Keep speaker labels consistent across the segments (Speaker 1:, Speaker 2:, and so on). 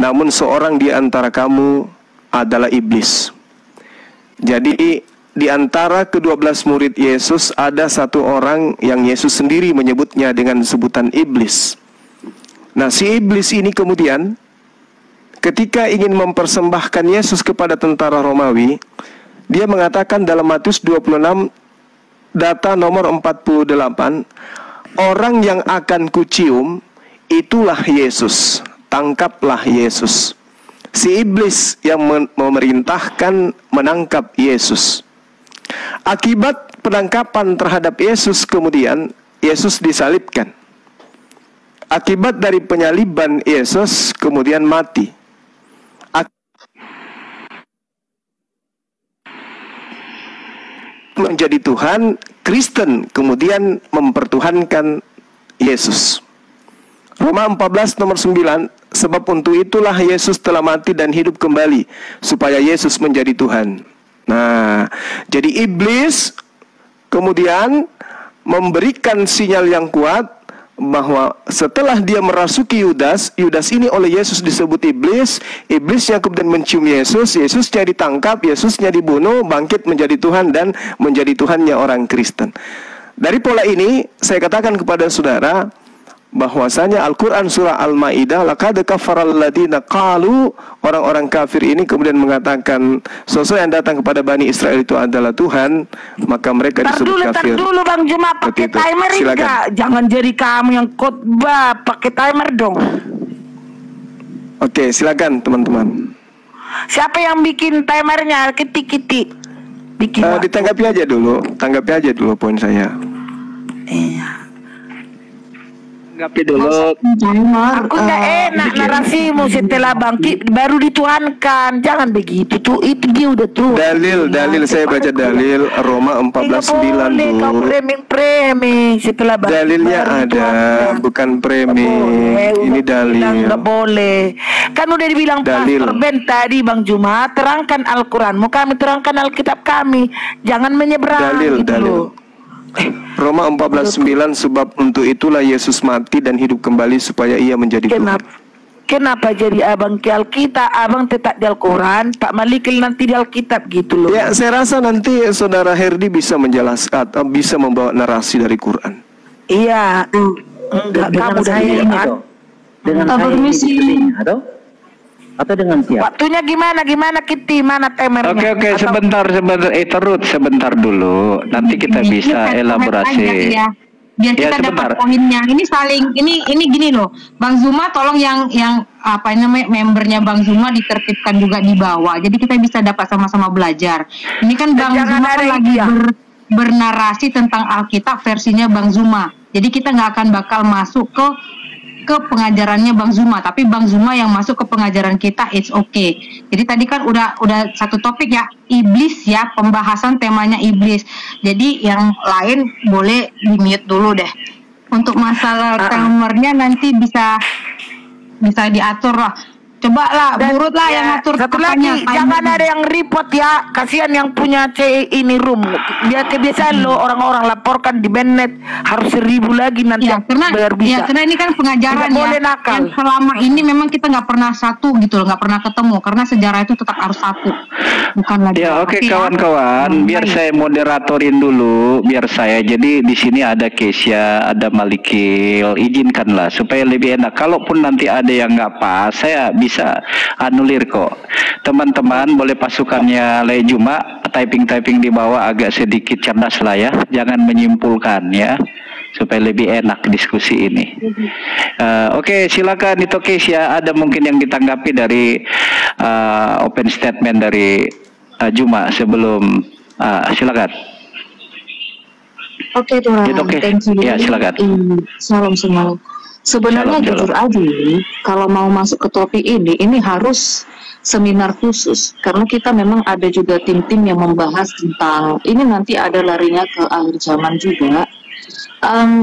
Speaker 1: namun seorang di antara kamu adalah iblis. Jadi di antara ke-12 murid Yesus ada satu orang yang Yesus sendiri menyebutnya dengan sebutan iblis. Nah, si iblis ini kemudian ketika ingin mempersembahkan Yesus kepada tentara Romawi, dia mengatakan dalam Matius 26 data nomor 48, orang yang akan kucium itulah Yesus, tangkaplah Yesus. Si iblis yang memerintahkan menangkap Yesus. Akibat penangkapan terhadap Yesus kemudian Yesus disalibkan. Akibat dari penyaliban Yesus kemudian mati. Menjadi Tuhan, Kristen kemudian mempertuhankan Yesus. Roma 14 nomor 9, sebab untuk itulah Yesus telah mati dan hidup kembali, supaya Yesus menjadi Tuhan. Nah, jadi iblis kemudian memberikan sinyal yang kuat bahwa setelah dia merasuki Yudas, Yudas ini oleh Yesus disebut iblis, iblisnya kemudian mencium Yesus, Yesusnya ditangkap, Yesusnya dibunuh, bangkit menjadi Tuhan dan menjadi Tuhannya orang Kristen. Dari pola ini, saya katakan kepada saudara bahwasanya Al-Quran surah Al-Ma'idah, laqad kafaral ladina qalu, orang-orang kafir ini kemudian mengatakan sosok yang datang kepada Bani Israel itu adalah Tuhan, maka mereka disebut kafir.
Speaker 2: Tar dulu Bang Juma, pakai timer enggak? Jangan jadi kamu yang khotbah, pakai timer dong.
Speaker 1: Oke, silakan teman-teman.
Speaker 2: Siapa yang bikin timernya? Kiti-kiti. Bikin
Speaker 1: ditanggapi aja dulu, tanggapi aja dulu poin saya.
Speaker 2: Iya.
Speaker 3: Tanggapi dulu.
Speaker 2: Aku nggak enak narasimu setelah bangkit baru dituhankan. Jangan begitu tuh, itu dia udah tuh.
Speaker 1: Dalil saya baca dalil Roma 14:9
Speaker 2: tuh. Kau framing setelah bangkit.
Speaker 1: Dalilnya ada, bukan framing. Ini dalil.
Speaker 2: Nggak boleh. Kan udah dibilang
Speaker 1: dalil.
Speaker 2: Pastor Ben tadi Bang Juma, terangkan Al-Quranmu, kami terangkan Alkitab kami. Jangan menyeberang.
Speaker 1: Dalil,
Speaker 2: gitu
Speaker 1: dalil.
Speaker 2: Loh.
Speaker 1: Roma 14:9, sebab untuk itulah Yesus mati dan hidup kembali supaya ia menjadi Tuhan.
Speaker 2: Kenapa jadi abang ke Alkitab, abang tetap di Al-Quran, Pak Malikil nanti di Alkitab gitu loh.
Speaker 1: Ya, saya rasa nanti saudara Herdi bisa menjelaskan atau bisa membawa narasi dari Quran.
Speaker 2: Iya, enggak kamu
Speaker 3: saya ini dong. Dengan saya atau dengan siapa?
Speaker 2: Waktunya gimana Kitty, mana timernya?
Speaker 3: Oke, sebentar, terus sebentar dulu. Nanti kita bisa elaborasi.
Speaker 4: Ya. Biar kita dapat poinnya. Ini saling, ini gini loh, Bang Zuma, tolong yang apa namanya membernya Bang Zuma ditertibkan juga di bawah. Jadi kita bisa dapat sama-sama belajar. Ini kan Bang Zuma kan lagi bernarasi tentang Alkitab versinya Bang Zuma. Jadi kita nggak akan bakal masuk ke pengajarannya Bang Zuma, tapi Bang Zuma yang masuk ke pengajaran kita, it's okay. Jadi tadi kan udah satu topik ya, iblis ya, pembahasan temanya iblis. Jadi yang lain boleh di-mute dulu deh. Untuk masalah timernya nanti bisa diatur lah. Coba lah, burut lah yang ngatur.
Speaker 2: Satu lagi, jangan ada yang report ya. Kasihan yang punya ini room. Biar kebiasaan lo orang-orang laporkan di Bennett harus 1.000 lagi nanti.
Speaker 4: Ya, karena ini kan pengajaran ya. Boleh nakal. Yang selama ini memang kita nggak pernah satu gitu loh, nggak pernah ketemu. Karena sejarah itu tetap harus satu, bukan lagi.
Speaker 3: Ya oke, kawan-kawan, biar saya moderatorin dulu, biar saya. Jadi di sini ada Kesia, ada Malikil. Izinkanlah supaya lebih enak. Kalaupun nanti ada yang nggak pas, saya bisa anulir kok. Teman-teman boleh pasukannya Lay Juma typing di bawah agak sedikit cerdas lah ya, jangan menyimpulkan ya, supaya lebih enak diskusi ini. Oke, silakan itu Kesia, ada mungkin yang ditanggapi dari open statement dari Juma sebelum silakan.
Speaker 5: Oke Tuhan, thank you.
Speaker 3: Ya, silakan.
Speaker 5: Salam semua. Sebenarnya jujur aja, kalau mau masuk ke topik ini harus seminar khusus, karena kita memang ada juga tim-tim yang membahas tentang ini, nanti ada larinya ke akhir zaman juga.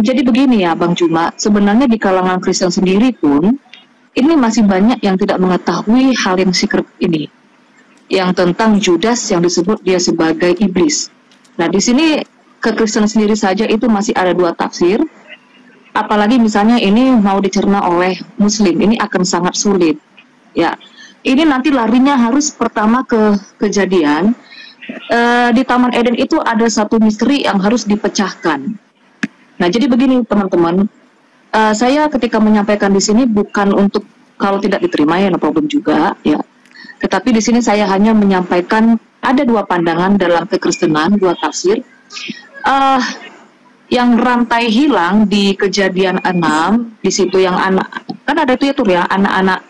Speaker 5: Jadi begini ya Bang Juma, sebenarnya di kalangan Kristen sendiri pun ini masih banyak yang tidak mengetahui hal yang secret ini, yang tentang Judas yang disebut dia sebagai iblis. Nah di sini ke Kristen sendiri saja itu masih ada dua tafsir. Apalagi misalnya ini mau dicerna oleh Muslim, ini akan sangat sulit. Ya, ini nanti larinya harus pertama ke Kejadian. Di Taman Eden itu ada satu misteri yang harus dipecahkan. Nah, jadi begini teman-teman, saya ketika menyampaikan di sini bukan untuk kalau tidak diterima ya no problem juga ya. Tetapi di sini saya hanya menyampaikan ada dua pandangan dalam kekristenan, dua tafsir. Yang rantai hilang di Kejadian 6, di situ yang anak, kan ada itu ya tuh ya, anak-anak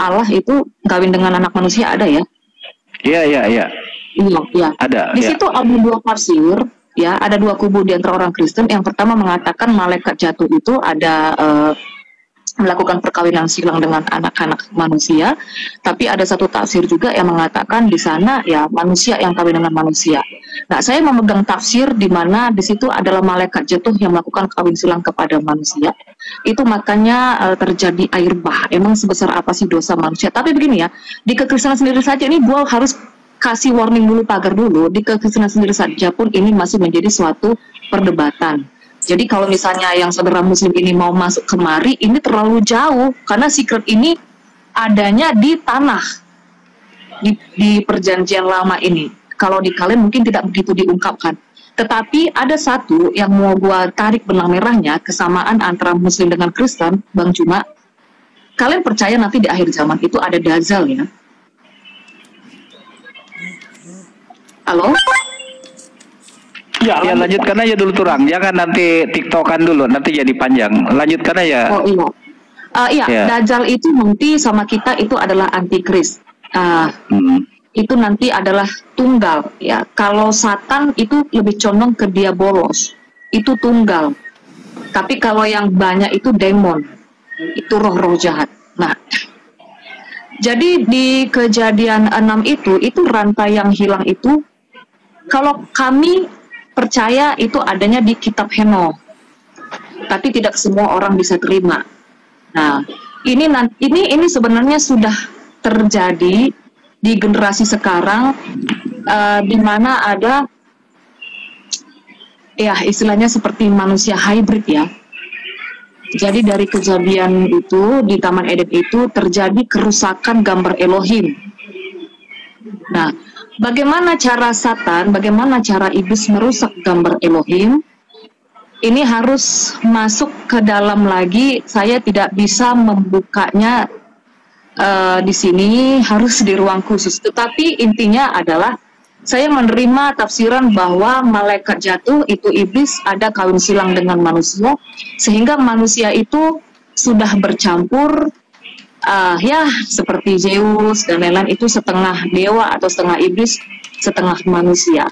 Speaker 5: Allah itu kawin dengan anak manusia ada ya?
Speaker 3: Iya.
Speaker 5: Iya. Ada. Di situ ada dua tafsir, ya, ada dua kubu di antara orang Kristen. Yang pertama mengatakan malaikat jatuh itu ada melakukan perkawinan silang dengan anak-anak manusia, tapi ada satu tafsir juga yang mengatakan di sana ya manusia yang kawin dengan manusia. Nah, saya memegang tafsir di mana di situ adalah malaikat jatuh yang melakukan kawin silang kepada manusia. Itu makanya terjadi air bah. Emang sebesar apa sih dosa manusia? Tapi begini ya, di kekristenan sendiri saja ini gua harus kasih warning dulu, pagar dulu. Di kekristenan sendiri saja pun ini masih menjadi suatu perdebatan. Jadi kalau misalnya yang saudara muslim ini mau masuk kemari, ini terlalu jauh karena secret ini adanya di tanah, di perjanjian lama ini. Kalau di kalian mungkin tidak begitu diungkapkan. Tetapi ada satu yang mau gua tarik benang merahnya, kesamaan antara muslim dengan Kristen, Bang Juma. Kalian percaya nanti di akhir zaman itu ada Dajjal ya? Halo?
Speaker 3: Ya, lanjutkan aja dulu Turang. Jangan nanti tiktokan dulu, nanti jadi panjang. Lanjutkan aja.
Speaker 5: Oh iya. Iya, Dajjal itu nanti sama kita itu adalah antikris. Itu nanti adalah tunggal ya. Kalau Satan itu lebih condong ke diabolos. Itu tunggal. Tapi kalau yang banyak itu demon. Itu roh-roh jahat. Nah, jadi di Kejadian 6 itu rantai yang hilang itu, kalau kami percaya itu adanya di kitab Henokh, tapi tidak semua orang bisa terima. Nah, ini sebenarnya sudah terjadi di generasi sekarang, di mana ada ya istilahnya seperti manusia hybrid ya. Jadi dari kejadian itu di Taman Eden itu terjadi kerusakan gambar Elohim. Nah, bagaimana cara Satan, bagaimana cara iblis merusak gambar Elohim? Ini harus masuk ke dalam lagi. Saya tidak bisa membukanya di sini, harus di ruang khusus. Tetapi intinya adalah saya menerima tafsiran bahwa malaikat jatuh itu iblis ada kawin silang dengan manusia, sehingga manusia itu sudah bercampur. Ya seperti Zeus dan lain-lain itu setengah dewa atau setengah iblis, setengah manusia.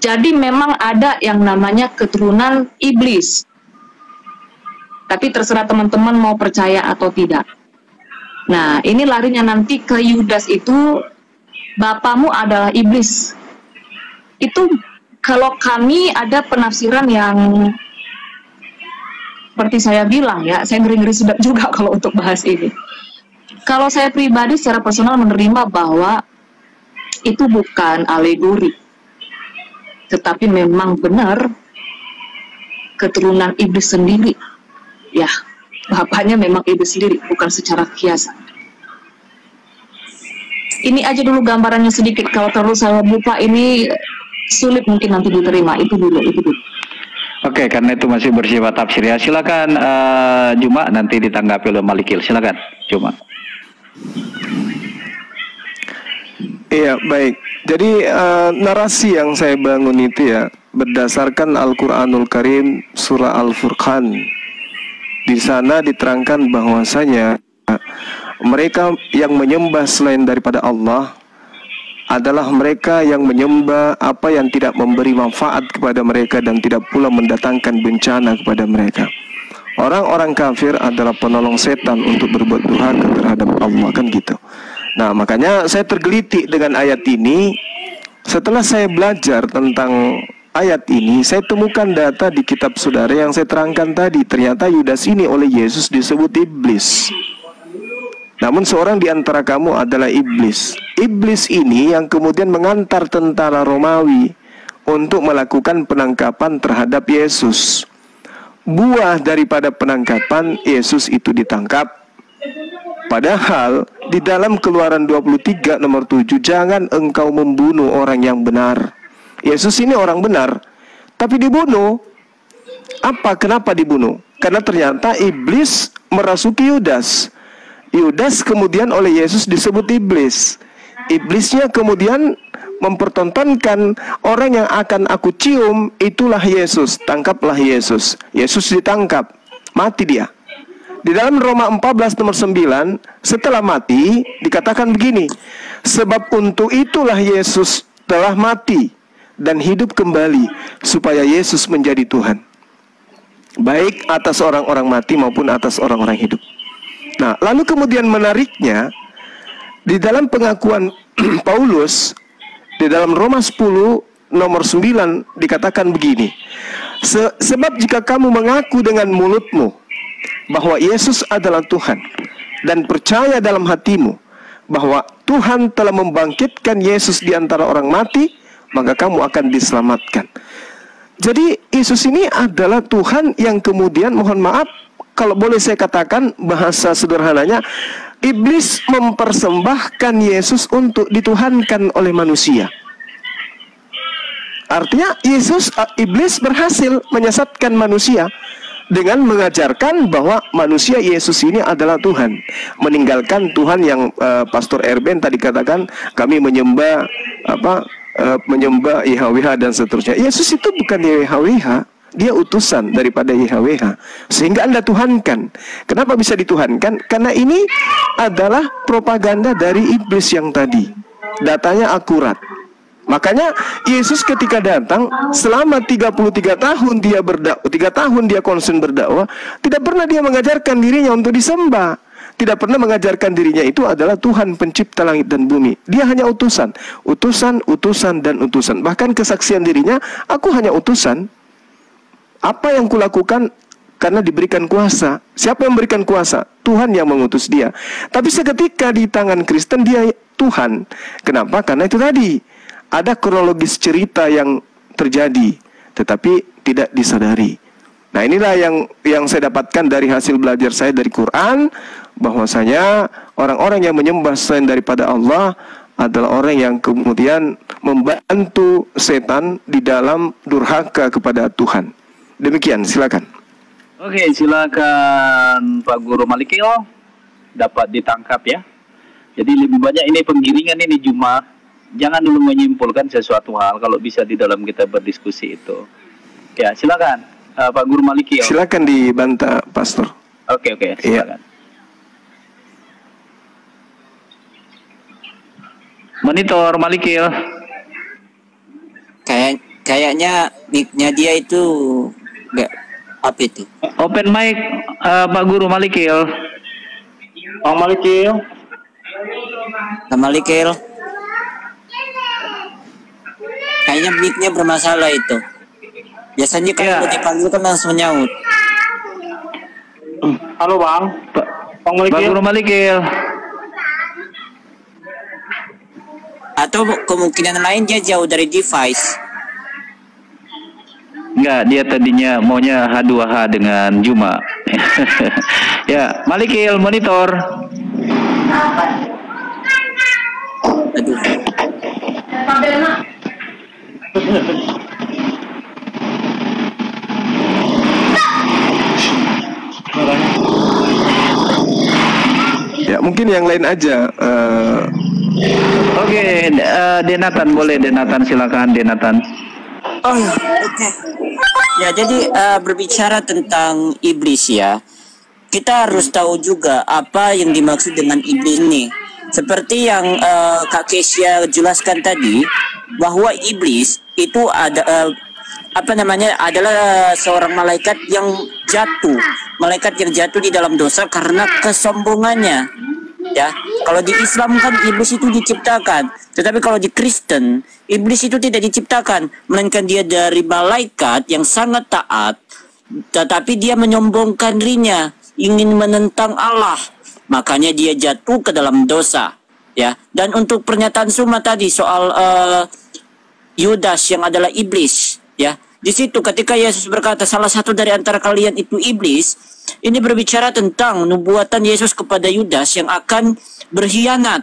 Speaker 5: Jadi memang ada yang namanya keturunan iblis. Tapi terserah teman-teman mau percaya atau tidak. Nah, ini larinya nanti ke Yudas itu, bapamu adalah iblis. Itu kalau kami ada penafsiran yang seperti saya bilang ya, saya ngeri-ngeri sedap juga kalau untuk bahas ini. Kalau saya pribadi secara personal menerima bahwa itu bukan alegori, tetapi memang benar keturunan iblis sendiri. Ya, bapaknya memang iblis sendiri, bukan secara kiasan. Ini aja dulu gambarannya sedikit. Kalau terus saya buka ini sulit mungkin nanti diterima. Itu dulu.
Speaker 3: Oke, karena itu masih bersifat tafsir ya. Silakan Juma, nanti ditanggapi oleh Malikil. Silakan Juma.
Speaker 1: Iya, baik. Jadi narasi yang saya bangun itu ya berdasarkan Al-Qur'anul Karim surah Al-Furqan. Di sana diterangkan bahwasanya mereka yang menyembah selain daripada Allah adalah mereka yang menyembah apa yang tidak memberi manfaat kepada mereka dan tidak pula mendatangkan bencana kepada mereka. Orang-orang kafir adalah penolong setan untuk berbuat durhaka terhadap Allah, kan gitu. Nah, makanya saya tergelitik dengan ayat ini. Setelah saya belajar tentang ayat ini, saya temukan data di kitab saudara yang saya terangkan tadi. Ternyata Yudas ini oleh Yesus disebut iblis. Namun seorang di antara kamu adalah iblis. Iblis ini yang kemudian mengantar tentara Romawi untuk melakukan penangkapan terhadap Yesus. Buah daripada penangkapan Yesus itu ditangkap. Padahal di dalam Keluaran 23 nomor 7, jangan engkau membunuh orang yang benar. Yesus ini orang benar, tapi dibunuh. Kenapa dibunuh? Karena ternyata iblis merasuki Yudas. Yudas kemudian oleh Yesus disebut iblis. Iblisnya kemudian mempertontonkan orang yang akan aku cium, itulah Yesus, tangkaplah Yesus. Yesus ditangkap, mati dia. Di dalam Roma 14 nomor 9, setelah mati dikatakan begini, sebab untuk itulah Yesus telah mati dan hidup kembali, supaya Yesus menjadi Tuhan, baik atas orang-orang mati maupun atas orang-orang hidup. Nah, lalu kemudian menariknya, di dalam pengakuan Paulus, di dalam Roma 10 nomor 9 dikatakan begini, sebab jika kamu mengaku dengan mulutmu bahwa Yesus adalah Tuhan dan percaya dalam hatimu bahwa Tuhan telah membangkitkan Yesus di antara orang mati, maka kamu akan diselamatkan. Jadi Yesus ini adalah Tuhan yang kemudian, mohon maaf kalau boleh saya katakan bahasa sederhananya, iblis mempersembahkan Yesus untuk dituhankan oleh manusia. Artinya iblis berhasil menyesatkan manusia dengan mengajarkan bahwa manusia Yesus ini adalah Tuhan, meninggalkan Tuhan yang Pastor Erben tadi katakan, kami menyembah menyembah YHWH dan seterusnya. Yesus itu bukan YHWH, dia utusan daripada YHWH, sehingga Anda tuhankan. Kenapa bisa dituhankan? Karena ini adalah propaganda dari iblis yang tadi. Datanya akurat. Makanya Yesus ketika datang selama 33 tahun dia berdakwah, 3 tahun dia konsen berdakwah, tidak pernah dia mengajarkan dirinya untuk disembah. Tidak pernah mengajarkan dirinya itu adalah Tuhan pencipta langit dan bumi. Dia hanya utusan, utusan, utusan, dan utusan. Bahkan kesaksian dirinya, aku hanya utusan. Apa yang kulakukan karena diberikan kuasa. Siapa yang memberikan kuasa? Tuhan yang mengutus dia. Tapi seketika di tangan Kristen dia Tuhan. Kenapa? Karena itu tadi, ada kronologis cerita yang terjadi, tetapi tidak disadari. Nah, inilah yang saya dapatkan dari hasil belajar saya dari Quran, bahwasanya orang-orang yang menyembah selain daripada Allah adalah orang yang kemudian membantu setan di dalam durhaka kepada Tuhan. Demikian, silakan.
Speaker 3: Oke, silakan Pak Guru Malikil, dapat ditangkap ya. Jadi lebih banyak ini penggiringan ini Juma. Jangan dulu menyimpulkan sesuatu hal, kalau bisa di dalam kita berdiskusi itu. Ya, silakan Pak Guru Malikil.
Speaker 1: Silakan dibantah, Pastor.
Speaker 3: Oke, silakan. Monitor Malikil.
Speaker 6: Kayaknya mic-nya dia itu enggak apa itu?
Speaker 3: Open mic Pak Guru Malikil.
Speaker 7: Bang Malikil.
Speaker 6: Pak Malikil. Kayaknya mic-nya bermasalah itu. Biasanya kalau dipanggil kan langsung nyaut.
Speaker 7: Halo Bang.
Speaker 3: Bang Guru Malikil.
Speaker 6: Atau kemungkinan lain dia jauh dari device.
Speaker 3: Enggak, dia tadinya maunya H2H dengan Juma. Ya, Malikil monitor.
Speaker 6: Aduh.
Speaker 1: Ya, mungkin yang lain aja.
Speaker 3: Oke, Denatan boleh, Denatan silakan Denatan.
Speaker 6: Oh, oke. Ya, jadi berbicara tentang iblis ya, kita harus tahu juga apa yang dimaksud dengan iblis ini. Seperti yang Kak Kesia jelaskan tadi, bahwa iblis itu adalah seorang malaikat yang jatuh, di dalam dosa karena kesombongannya. Ya, kalau di Islam kan iblis itu diciptakan, tetapi kalau di Kristen iblis itu tidak diciptakan, melainkan dia dari malaikat yang sangat taat, tetapi dia menyombongkan dirinya, ingin menentang Allah, makanya dia jatuh ke dalam dosa. Ya, dan untuk pernyataan Suma tadi soal Yudas yang adalah iblis, ya, di situ ketika Yesus berkata salah satu dari antara kalian itu iblis, ini berbicara tentang nubuatan Yesus kepada Yudas yang akan berkhianat.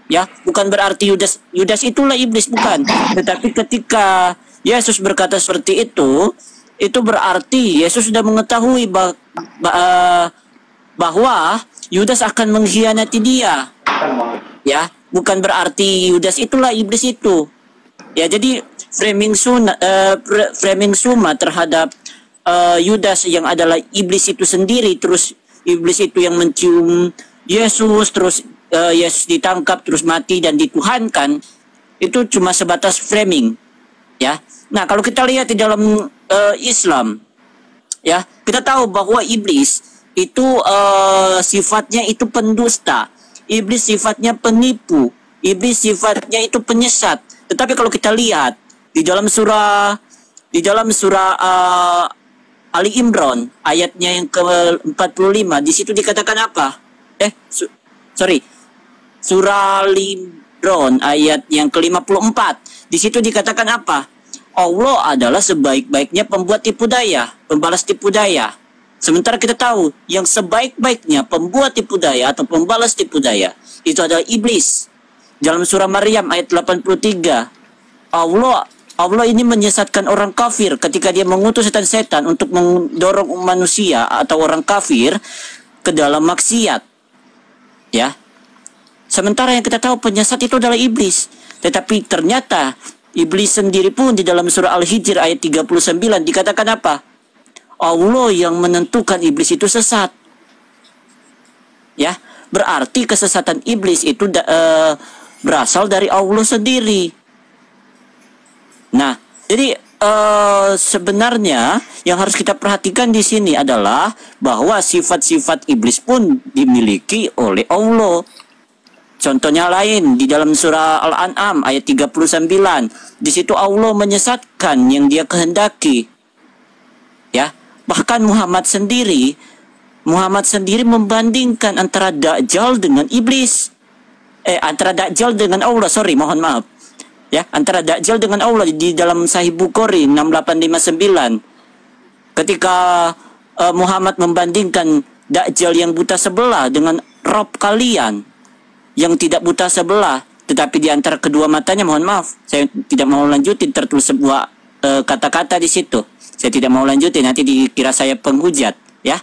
Speaker 6: Ya, bukan berarti Yudas itulah iblis, bukan. Tetapi ketika Yesus berkata seperti itu berarti Yesus sudah mengetahui bahwa Yudas akan mengkhianati dia. Ya, bukan berarti Yudas itulah iblis itu. Ya, jadi framing suma terhadap Yudas yang adalah iblis itu sendiri, terus iblis itu yang mencium Yesus, terus Yesus ditangkap, terus mati dan dituhankan, itu cuma sebatas framing. Ya, nah kalau kita lihat di dalam Islam, ya kita tahu bahwa iblis itu sifatnya itu pendusta, iblis sifatnya penipu, iblis sifatnya itu penyesat. Tetapi kalau kita lihat di dalam surah Ali Imran ayatnya yang ke-45, di situ dikatakan apa? Surah Ali Imran ayat yang ke-54. Di situ dikatakan apa? Allah adalah sebaik-baiknya pembuat tipu daya, pembalas tipu daya. Sementara kita tahu yang sebaik-baiknya pembuat tipu daya atau pembalas tipu daya itu adalah iblis. Dalam surah Maryam ayat 83, Allah ini menyesatkan orang kafir ketika dia mengutus setan-setan untuk mendorong manusia atau orang kafir ke dalam maksiat. Ya. Sementara yang kita tahu penyesat itu adalah iblis. Tetapi ternyata iblis sendiri pun di dalam surah Al-Hijr ayat 39 dikatakan apa? Allah yang menentukan iblis itu sesat. Ya, berarti kesesatan iblis itu berasal dari Allah sendiri. Nah, jadi sebenarnya yang harus kita perhatikan di sini adalah bahwa sifat-sifat iblis pun dimiliki oleh Allah. Contohnya lain di dalam surah Al-An'am ayat 39. Di situ Allah menyesatkan yang Dia kehendaki. Ya, bahkan Muhammad sendiri membandingkan antara Dajjal dengan iblis. Antara Dajjal dengan Allah, mohon maaf. Ya, antara Dajjal dengan Allah di dalam Sahih Bukhari 6859. Ketika Muhammad membandingkan Dajjal yang buta sebelah dengan Rob kalian yang tidak buta sebelah, tetapi di antara kedua matanya, mohon maaf, saya tidak mau lanjutin, tertulis sebuah kata-kata di situ. Saya tidak mau lanjutin, nanti dikira saya penghujat, ya.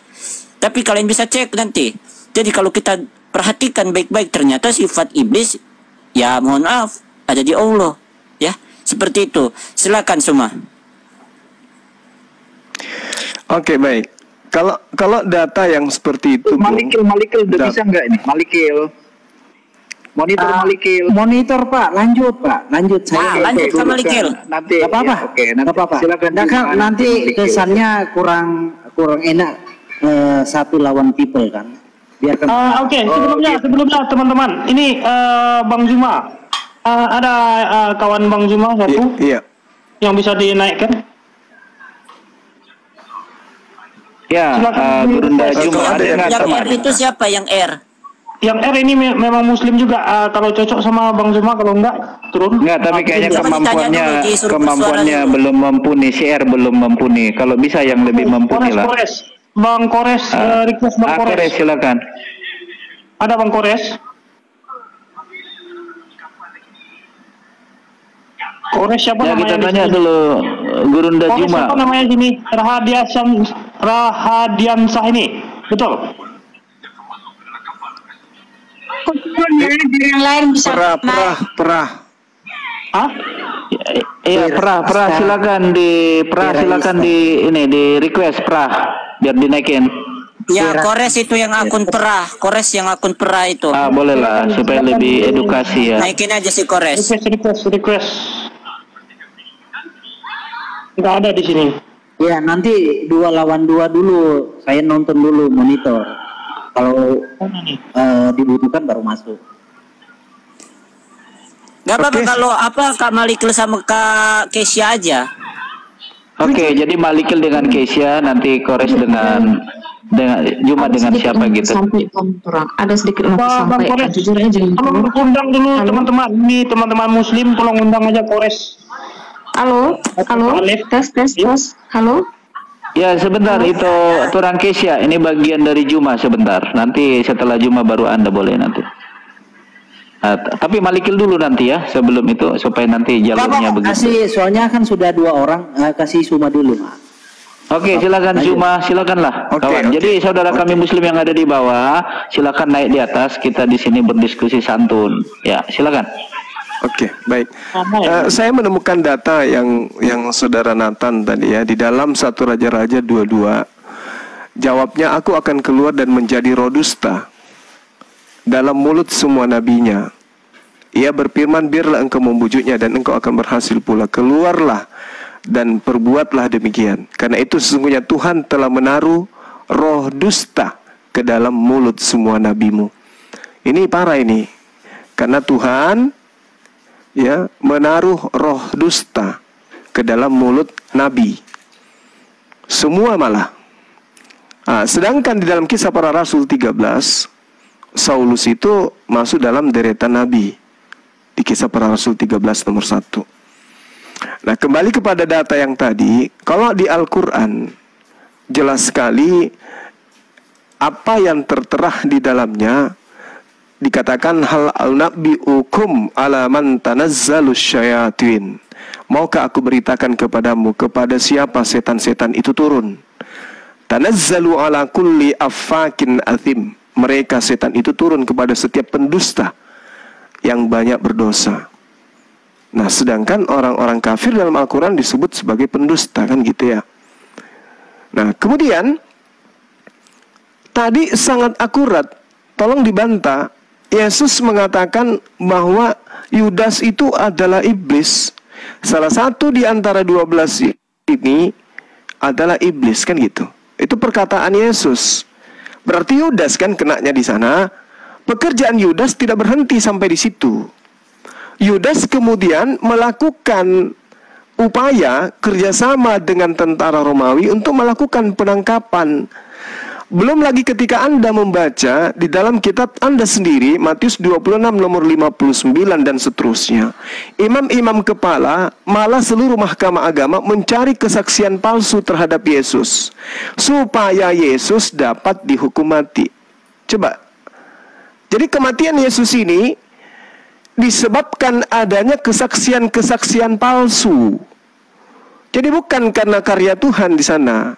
Speaker 6: Tapi kalian bisa cek nanti. Jadi kalau kita perhatikan baik-baik, ternyata sifat iblis, ya mohon maaf, ada di Allah, ya. Seperti itu. Silakan semua.
Speaker 1: Oke, baik. Kalau data yang seperti itu,
Speaker 3: Malikil udah bisa nggak ini? Malikil.
Speaker 8: Monitor Pak, lanjut saya.
Speaker 6: Lanjut ke Malikil.
Speaker 3: Nanti.
Speaker 8: Gak apa-apa.
Speaker 3: Ya, oke, nanti
Speaker 8: apa-apa.
Speaker 3: Silakan.
Speaker 8: Nanti kesannya kurang enak satu lawan people kan. Biarkan.
Speaker 7: Oke, sebelumnya teman-teman, ini Bang Zuma, ada kawan Bang Zuma satu,
Speaker 1: iya,
Speaker 7: yang bisa dinaikkan.
Speaker 3: Ya, Gurunda Zuma ada yang
Speaker 6: R itu siapa yang R?
Speaker 7: Yang R ini memang Muslim juga. Kalau cocok sama Bang Zuma, kalau enggak turun.
Speaker 3: Enggak, tapi kayaknya kemampuannya belum mumpuni. Si R belum mumpuni. Kalau bisa yang lebih mumpuni lah.
Speaker 7: Bang Kores, request Bang Kores.
Speaker 3: Silakan.
Speaker 7: Ada Bang Kores. Kores siapa
Speaker 3: Ya,
Speaker 7: namanya?
Speaker 3: kita tanya dulu Gurunda
Speaker 7: Kores
Speaker 3: Zuma.
Speaker 7: siapa namanya sini? Rahadiansah ini. Betul.
Speaker 4: Yang lain bisa
Speaker 1: perah.
Speaker 7: Hah?
Speaker 3: Iya, Prah silakan di request Prah biar dinaikin.
Speaker 6: Ya, Kores itu yang akun perah. Kores yang akun perah itu.
Speaker 3: Boleh lah supaya lebih edukasi ya.
Speaker 6: Naikin aja si Kores.
Speaker 7: Request. Nggak ada di sini.
Speaker 8: Ya, nanti 2 lawan 2 dulu. Saya nonton dulu monitor. Kalau dibutuhkan baru masuk.
Speaker 6: Gak apa-apa kalau Kak Malikil sama Kak Kesia aja.
Speaker 3: Oke, jadi Malikil dengan Kesia, nanti Kores dengan Juma dengan siapa gitu.
Speaker 5: Ada sedikit mau sampaikan, jujur aja.
Speaker 7: Tolong undang dulu teman-teman. Ini teman-teman Muslim, tolong undang aja Kores.
Speaker 5: Halo, tes. Halo.
Speaker 3: Ya sebentar, itu Turang Kesia, ini bagian dari Juma sebentar. Nanti setelah Juma baru Anda boleh nanti. Tapi Malikil dulu nanti ya, sebelum itu supaya nanti jalurnya begitu.
Speaker 8: Kasih, soalnya kan sudah 2 orang, kasih Suma dulu.
Speaker 3: Oke, silakan Suma, silakanlah kawan. Jadi saudara kami Muslim yang ada di bawah, silakan naik di atas. Kita di sini berdiskusi santun. Ya, silakan.
Speaker 1: Oke, baik. Saya menemukan data yang saudara Nathan tadi ya, di dalam 1 Raja-Raja 22. Jawabnya, aku akan keluar dan menjadi roh dusta dalam mulut semua nabinya. Ia berfirman, biarlah engkau membujuknya dan engkau akan berhasil pula. Keluarlah dan perbuatlah demikian. Karena itu sesungguhnya Tuhan telah menaruh roh dusta ke dalam mulut semua nabimu. Ini parah ini. Karena Tuhan ya menaruh roh dusta ke dalam mulut nabi. Semua malah. Sedangkan di dalam Kisah Para Rasul 13, Saulus itu masuk dalam deretan nabi. Di Kisah Para Rasul 13 nomor 1. Nah, kembali kepada data yang tadi, kalau di Al-Quran jelas sekali apa yang tertera di dalamnya. Dikatakan hal al-nabbi'ukum ala man tanazzalus syayatin. Maukah aku beritakan kepadamu kepada siapa setan-setan itu turun? Tanazzalu ala kulli affakin athim. Mereka setan itu turun kepada setiap pendusta yang banyak berdosa. Nah, sedangkan orang-orang kafir dalam Al-Quran disebut sebagai pendusta, kan gitu ya. Nah, kemudian tadi sangat akurat, tolong dibantah. Yesus mengatakan bahwa Yudas itu adalah iblis. Salah satu di antara 12 ini adalah iblis, kan gitu. Itu perkataan Yesus. Berarti Yudas kan kenanya di sana. Pekerjaan Yudas tidak berhenti sampai di situ. Yudas kemudian melakukan upaya kerjasama dengan tentara Romawi untuk melakukan penangkapan. Belum lagi ketika Anda membaca di dalam kitab Anda sendiri, Matius 26 nomor 59 dan seterusnya. Imam-imam kepala, malah seluruh mahkamah agama mencari kesaksian palsu terhadap Yesus, supaya Yesus dapat dihukum mati. Coba. Jadi kematian Yesus ini disebabkan adanya kesaksian-kesaksian palsu. Jadi bukan karena karya Tuhan di sana,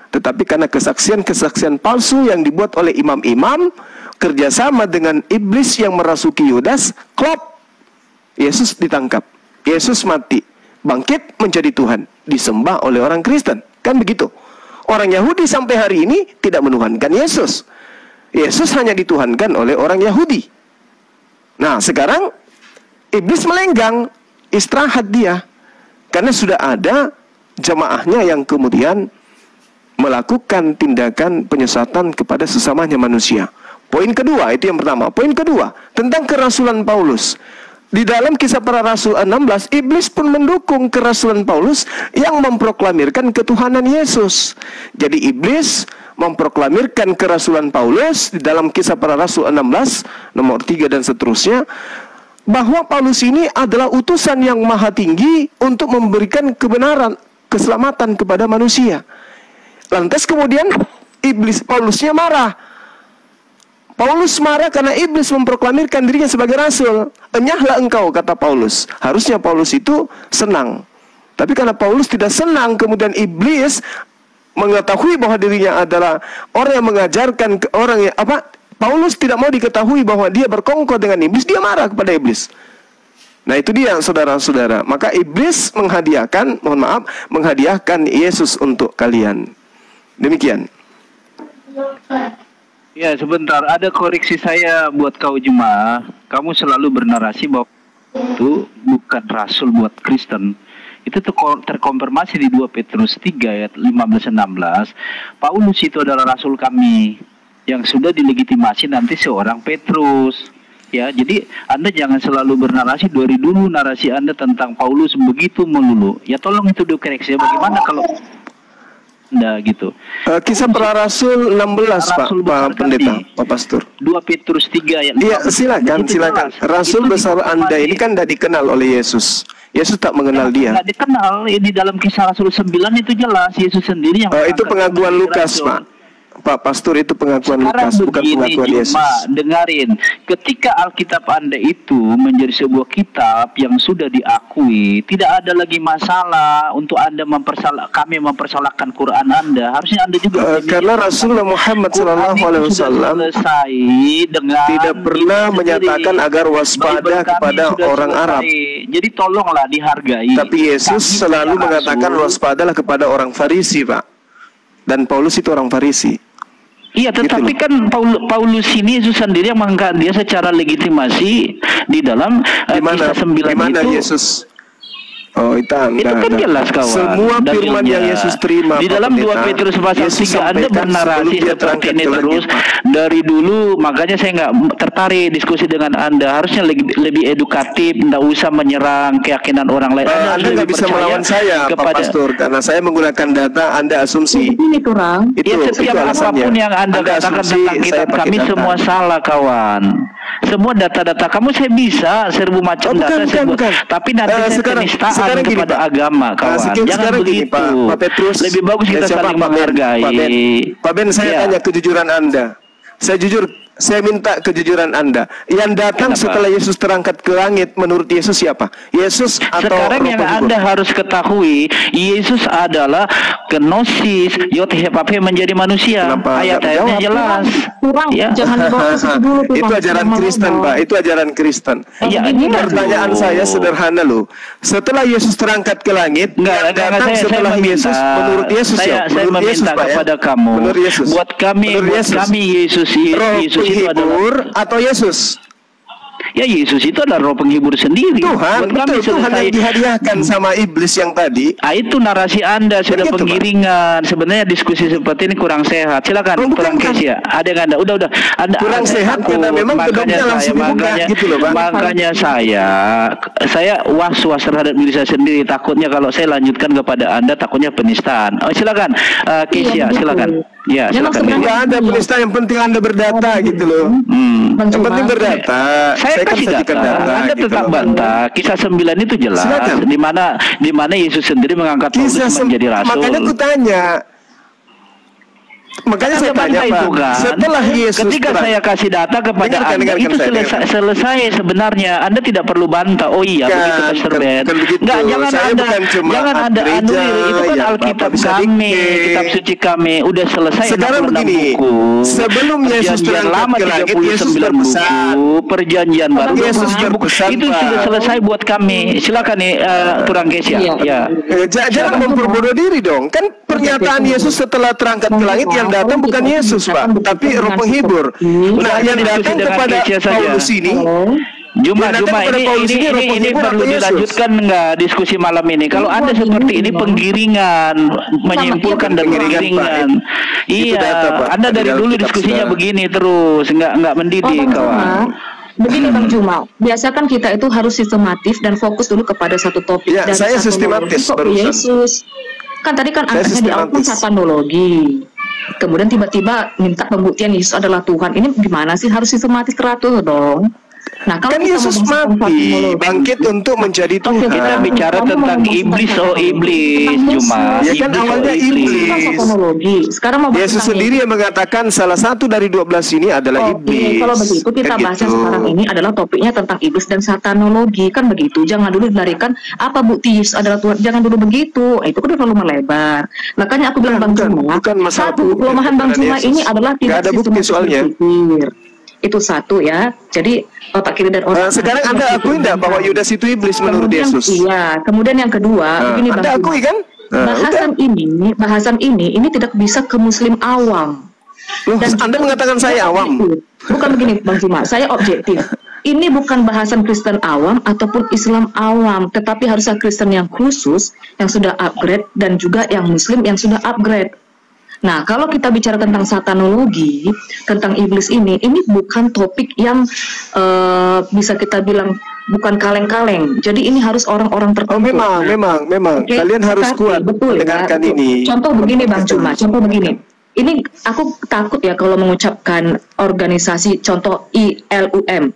Speaker 1: tetapi karena kesaksian-kesaksian palsu yang dibuat oleh imam-imam kerjasama dengan iblis yang merasuki Yudas. Klop, Yesus ditangkap, Yesus mati, bangkit menjadi Tuhan, disembah oleh orang Kristen. Kan begitu. Orang Yahudi sampai hari ini tidak menuhankan Yesus. Yesus hanya dituhankan oleh orang Yahudi. Nah, sekarang iblis melenggang, istirahat dia, karena sudah ada jemaahnya yang kemudian melakukan tindakan penyesatan kepada sesamanya manusia. Poin kedua, itu yang pertama. Poin kedua, tentang kerasulan Paulus. Di dalam Kisah Para Rasul 16, iblis pun mendukung kerasulan Paulus yang memproklamirkan ketuhanan Yesus. Jadi iblis memproklamirkan kerasulan Paulus di dalam Kisah Para Rasul 16 nomor 3 dan seterusnya, bahwa Paulus ini adalah utusan yang maha tinggi untuk memberikan kebenaran, keselamatan kepada manusia. Lantas kemudian Paulusnya marah. Paulus marah karena iblis memproklamirkan dirinya sebagai rasul. Enyahlah engkau, kata Paulus. Harusnya Paulus itu senang. Tapi karena Paulus tidak senang, kemudian iblis mengetahui bahwa dirinya adalah orang yang mengajarkan ke orang yang Paulus tidak mau diketahui bahwa dia berkongkol dengan iblis, dia marah kepada iblis. Nah, itu dia saudara-saudara. Maka iblis menghadiahkan Yesus untuk kalian. Demikian.
Speaker 3: Ya, sebentar, ada koreksi saya buat kau jemaah. Kamu selalu bernarasi bahwa itu bukan rasul buat Kristen. Itu terkonfirmasi di 2 Petrus 3 ayat 15-16. Paulus itu adalah rasul kami yang sudah dilegitimasi nanti seorang Petrus. Ya, jadi Anda jangan selalu bernarasi dari dulu narasi Anda tentang Paulus begitu melulu. Ya, tolong itu dikoreksi. Bagaimana kalau Anda gitu.
Speaker 1: Kisah Para Rasul 16 Pak Pendeta, Pak Pastor.
Speaker 3: 2 Petrus 3 ayat 15.
Speaker 1: Iya, silakan. Rasul besar Anda ini kan tidak dikenal oleh Yesus. Yesus tak mengenal dia.
Speaker 3: Nggak dikenal. Di dalam Kisah Rasul 9 itu jelas Yesus sendiri yang
Speaker 1: Itu pengakuan Lukas, Pak. Pak Pastor, itu pengakuan
Speaker 3: Sekarang
Speaker 1: Lukas, bukan pengakuan Yesus.
Speaker 3: Dengarin, ketika Alkitab Anda itu menjadi sebuah kitab yang sudah diakui, tidak ada lagi masalah untuk Anda kami mempersalahkan Quran Anda. Harusnya Anda juga
Speaker 1: karena Rasulullah Muhammad SAW tidak pernah menyatakan agar waspada kepada orang Arab.
Speaker 3: Jadi tolonglah dihargai.
Speaker 1: Tapi Yesus selalu mengatakan waspadalah kepada orang Farisi, Pak. Dan Paulus itu orang Farisi.
Speaker 3: Iya, tetapi
Speaker 1: gitu
Speaker 3: kan Paulus ini Yesus sendiri yang mengangkat dia secara legitimasi di dalam Kisah 9 itu.
Speaker 1: Yesus? Oh, itu Anda.
Speaker 3: Itu kan jelas, kawan.
Speaker 1: Semua firman yang Yesus terima
Speaker 3: di dalam 2 Petrus pasal 3 Anda bernarasi seperti ini terus dari dulu. Makanya saya nggak tertarik diskusi dengan Anda. Harusnya lebih edukatif, nggak usah menyerang keyakinan orang lain.
Speaker 1: Anda nggak bisa melawan saya, Pak Pastor, karena saya menggunakan data. Anda asumsi.
Speaker 5: Ini kurang.
Speaker 3: Itu setiap apapun yang Anda katakan tentang kitab kami semua salah, kawan. Semua data-data kamu saya bisa serbu macam data, tapi nanti penistaan kepada agama, kawan. Jangan begitu.
Speaker 1: Pak Petrus,
Speaker 3: lebih bagus kita saling menghargai.
Speaker 1: Pak Ben, saya tanya kejujuran Anda. Saya jujur, saya minta kejujuran Anda. Yang datang setelah Yesus terangkat ke langit, menurut Yesus siapa? Yesus atau
Speaker 3: sekarang yang Anda harus ketahui, Yesus adalah kenosis, Yod-Heh-Vav-He menjadi manusia. Ayat-ayatnya jelas.
Speaker 5: Kurang, jangan dibawa ke situ dulu.
Speaker 1: Itu ajaran Kristen, Pak. Itu ajaran Kristen.
Speaker 3: Ya,
Speaker 1: pertanyaan saya sederhana loh. Setelah Yesus terangkat ke langit, yang datang setelah Yesus, menurut Yesus siapa?
Speaker 3: Saya meminta kepada kamu, buat kami Yesus itu
Speaker 1: penghibur atau Yesus?
Speaker 3: Ya, Yesus itu adalah roh penghibur sendiri.
Speaker 1: Tuhan yang dihadiahkan sama iblis yang tadi.
Speaker 3: Itu narasi Anda sudah penggiringan. Sebenarnya diskusi seperti ini kurang sehat. Silakan, kurang Kesia. Ada yang Anda udah Anda
Speaker 1: kurang sehat karena memang kedoknya langsung dibuka gitu loh, Pak.
Speaker 3: Makanya saya was-was terhadap diri saya sendiri. Takutnya kalau saya lanjutkan kepada Anda, takutnya penistaan. Silakan, Kesia, silakan. Ya, silakan.
Speaker 1: Enggak ada penistaan, yang penting Anda berdata gitu loh. Yang penting berdata.
Speaker 3: Saya kasih data. Anda
Speaker 1: gitu
Speaker 3: tetap bantah. Kisah 9 itu jelas. Di mana Yesus sendiri mengangkat Paulus menjadi rasul.
Speaker 1: Makanya aku tanya. Makanya saya tanya, Pak, setelah Yesus
Speaker 3: ketika saya kasih data kepada Anda, itu selesai sebenarnya. Anda tidak perlu bantah. Oh iya, begitu Pastor Ben. Enggak, jangan Anda anulir. Itu kan Alkitab kami, kitab suci kami. Udah selesai.
Speaker 1: Sekarang begini, sebelum Yesus terangkat ke langit, Yesus berpesan.
Speaker 3: Perjanjian baru,
Speaker 1: Yesus berpesan,
Speaker 3: itu sudah selesai buat kami. Silakan nih, Turang Kesia. Ya.
Speaker 1: Jangan memperbodoh diri dong. Kan pernyataan Yesus setelah terangkat ke langit, yang datang bukan Yesus, Pak, tapi roh penghibur. Nah, yang datang kepada Paulus ini,
Speaker 3: Juma ini perlu dilanjutkan enggak diskusi malam ini? Kalau Anda seperti ini penggiringan, menyimpulkan dan penggiringan. Iya, Anda dari dulu diskusinya begini terus, enggak mendidik, kawan.
Speaker 5: Begini Bang Juma, biasa kan kita itu harus sistematis dan fokus dulu kepada satu topik.
Speaker 1: Ya, saya sistematis barusan.
Speaker 5: Yesus. Kan tadi kan angkanya di Al-Quran satanologi. Kemudian tiba-tiba minta pembuktian Yesus adalah Tuhan. Ini gimana sih? Harus sistematis teratur dong. Nah, kalau
Speaker 1: kan Yesus mati, bangkit untuk menjadi Tuhan.
Speaker 3: Kita bicara tentang iblis, Cuma
Speaker 1: ya kan awalnya iblis.
Speaker 5: Sekarang mau
Speaker 1: Yesus sendiri yang mengatakan salah satu dari 12 ini adalah iblis.
Speaker 5: Kalau begitu kita bahas sekarang ini adalah topiknya tentang iblis dan satanologi, kan begitu. Jangan dulu dilarikan apa bukti Yesus adalah Tuhan. Jangan dulu begitu. Itu kan terlalu melebar. Makanya aku bilang Bang Juma, satu kelemahan Bang Juma ini adalah tidak
Speaker 1: ada bukti soalnya.
Speaker 5: Itu satu ya. Jadi otak kiri dan otak
Speaker 1: sekarang Anda akui enggak bahwa Yudas itu iblis menurut Yesus?
Speaker 5: Iya. Kemudian yang kedua, begini Bang.
Speaker 1: Anda akui kan?
Speaker 5: Bahasan ini tidak bisa ke Muslim awam.
Speaker 1: Dan Anda mengatakan saya awam.
Speaker 5: Bukan begini Bang Juma, saya objektif. Ini bukan bahasan Kristen awam ataupun Islam awam, tetapi harusnya Kristen yang khusus, yang sudah upgrade, dan juga yang Muslim yang sudah upgrade. Nah, kalau kita bicara tentang satanologi, tentang iblis ini bukan topik yang bisa kita bilang bukan kaleng-kaleng. Jadi ini harus orang-orang tertentu.
Speaker 1: Memang. Okay. Kalian harus kuat mendengarkan ini.
Speaker 5: Contoh begini Bang Juma, contoh begini. Ini aku takut ya kalau mengucapkan organisasi contoh ILUM.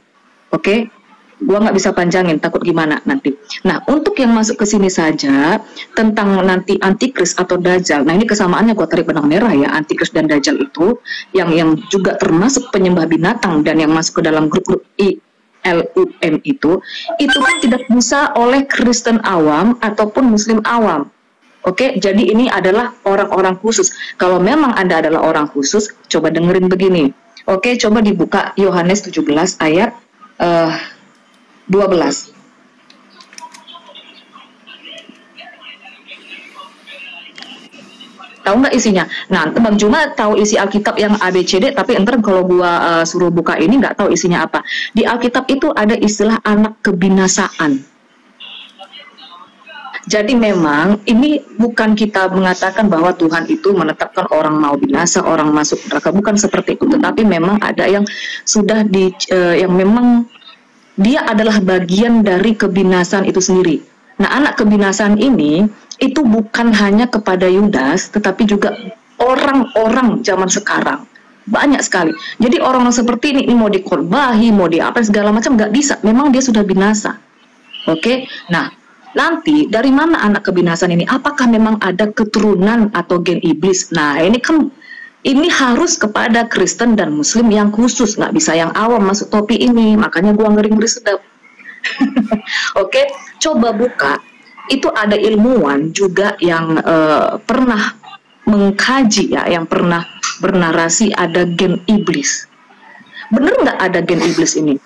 Speaker 5: Oke? Gua nggak bisa panjangin, takut gimana nanti. Nah, untuk yang masuk ke sini saja tentang nanti antikris atau dajjal. Nah, ini kesamaannya gua tarik benang merah ya, antikris dan dajjal itu yang juga termasuk penyembah binatang dan yang masuk ke dalam grup-grup ILUM itu kan tidak bisa oleh Kristen awam ataupun Muslim awam. Oke, jadi ini adalah orang-orang khusus. Kalau memang Anda adalah orang khusus, coba dengerin begini. Oke, coba dibuka Yohanes 17 ayat 12. Tahu nggak isinya? Nah, Bang Juma tahu isi Alkitab yang ABCD, tapi entar kalau gua suruh buka ini nggak tahu isinya apa. Di Alkitab itu ada istilah anak kebinasaan. Jadi memang ini bukan kita mengatakan bahwa Tuhan itu menetapkan orang mau binasa, orang masuk neraka, bukan seperti itu. Tetapi memang ada yang sudah yang memang dia adalah bagian dari kebinasaan itu sendiri. Nah, anak kebinasaan ini itu bukan hanya kepada Yudas, tetapi juga orang-orang zaman sekarang. Banyak sekali. Jadi orang seperti ini mau dikorbahi, mau diapa segala macam nggak bisa. Memang dia sudah binasa. Oke. Nah, nanti dari mana anak kebinasaan ini? Apakah memang ada keturunan atau gen iblis? Nah, ini harus kepada Kristen dan Muslim yang khusus, nggak bisa yang awam masuk topi ini. Makanya gua ngeri-ngeri sedap. Oke, coba buka. Itu ada ilmuwan juga yang pernah mengkaji ya, yang pernah bernarasi ada gen iblis. Bener nggak ada gen iblis ini?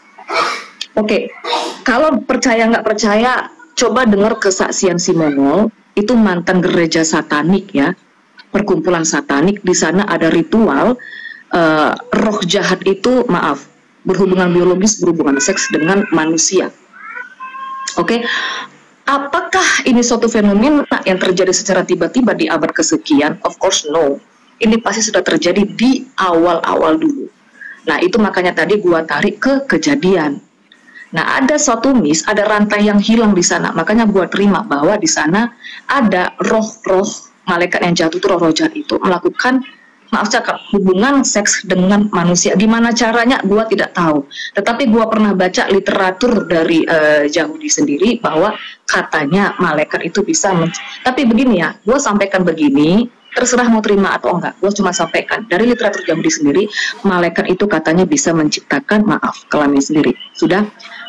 Speaker 5: Oke, kalau percaya nggak percaya, coba dengar kesaksian si Mongol. Itu mantan gereja satanik ya, perkumpulan satanik. Di sana ada ritual roh jahat itu berhubungan biologis, berhubungan seks dengan manusia. Oke, apakah ini suatu fenomena yang terjadi secara tiba-tiba di abad kesekian? Of course no. Ini pasti sudah terjadi di awal-awal dulu. Nah, itu makanya tadi gua tarik ke kejadian. Nah, ada suatu ada rantai yang hilang di sana. Makanya gua terima bahwa di sana ada roh-roh malaikat yang jatuh itu, roh-roh jahat itu melakukan hubungan seks dengan manusia. Gimana caranya gua tidak tahu. Tetapi gua pernah baca literatur dari Yahudi sendiri bahwa katanya malaikat itu bisa tapi begini ya, gua sampaikan begini, terserah mau terima atau enggak. Gua cuma sampaikan dari literatur Yahudi sendiri, malaikat itu katanya bisa menciptakan kelamin sendiri. Sudah.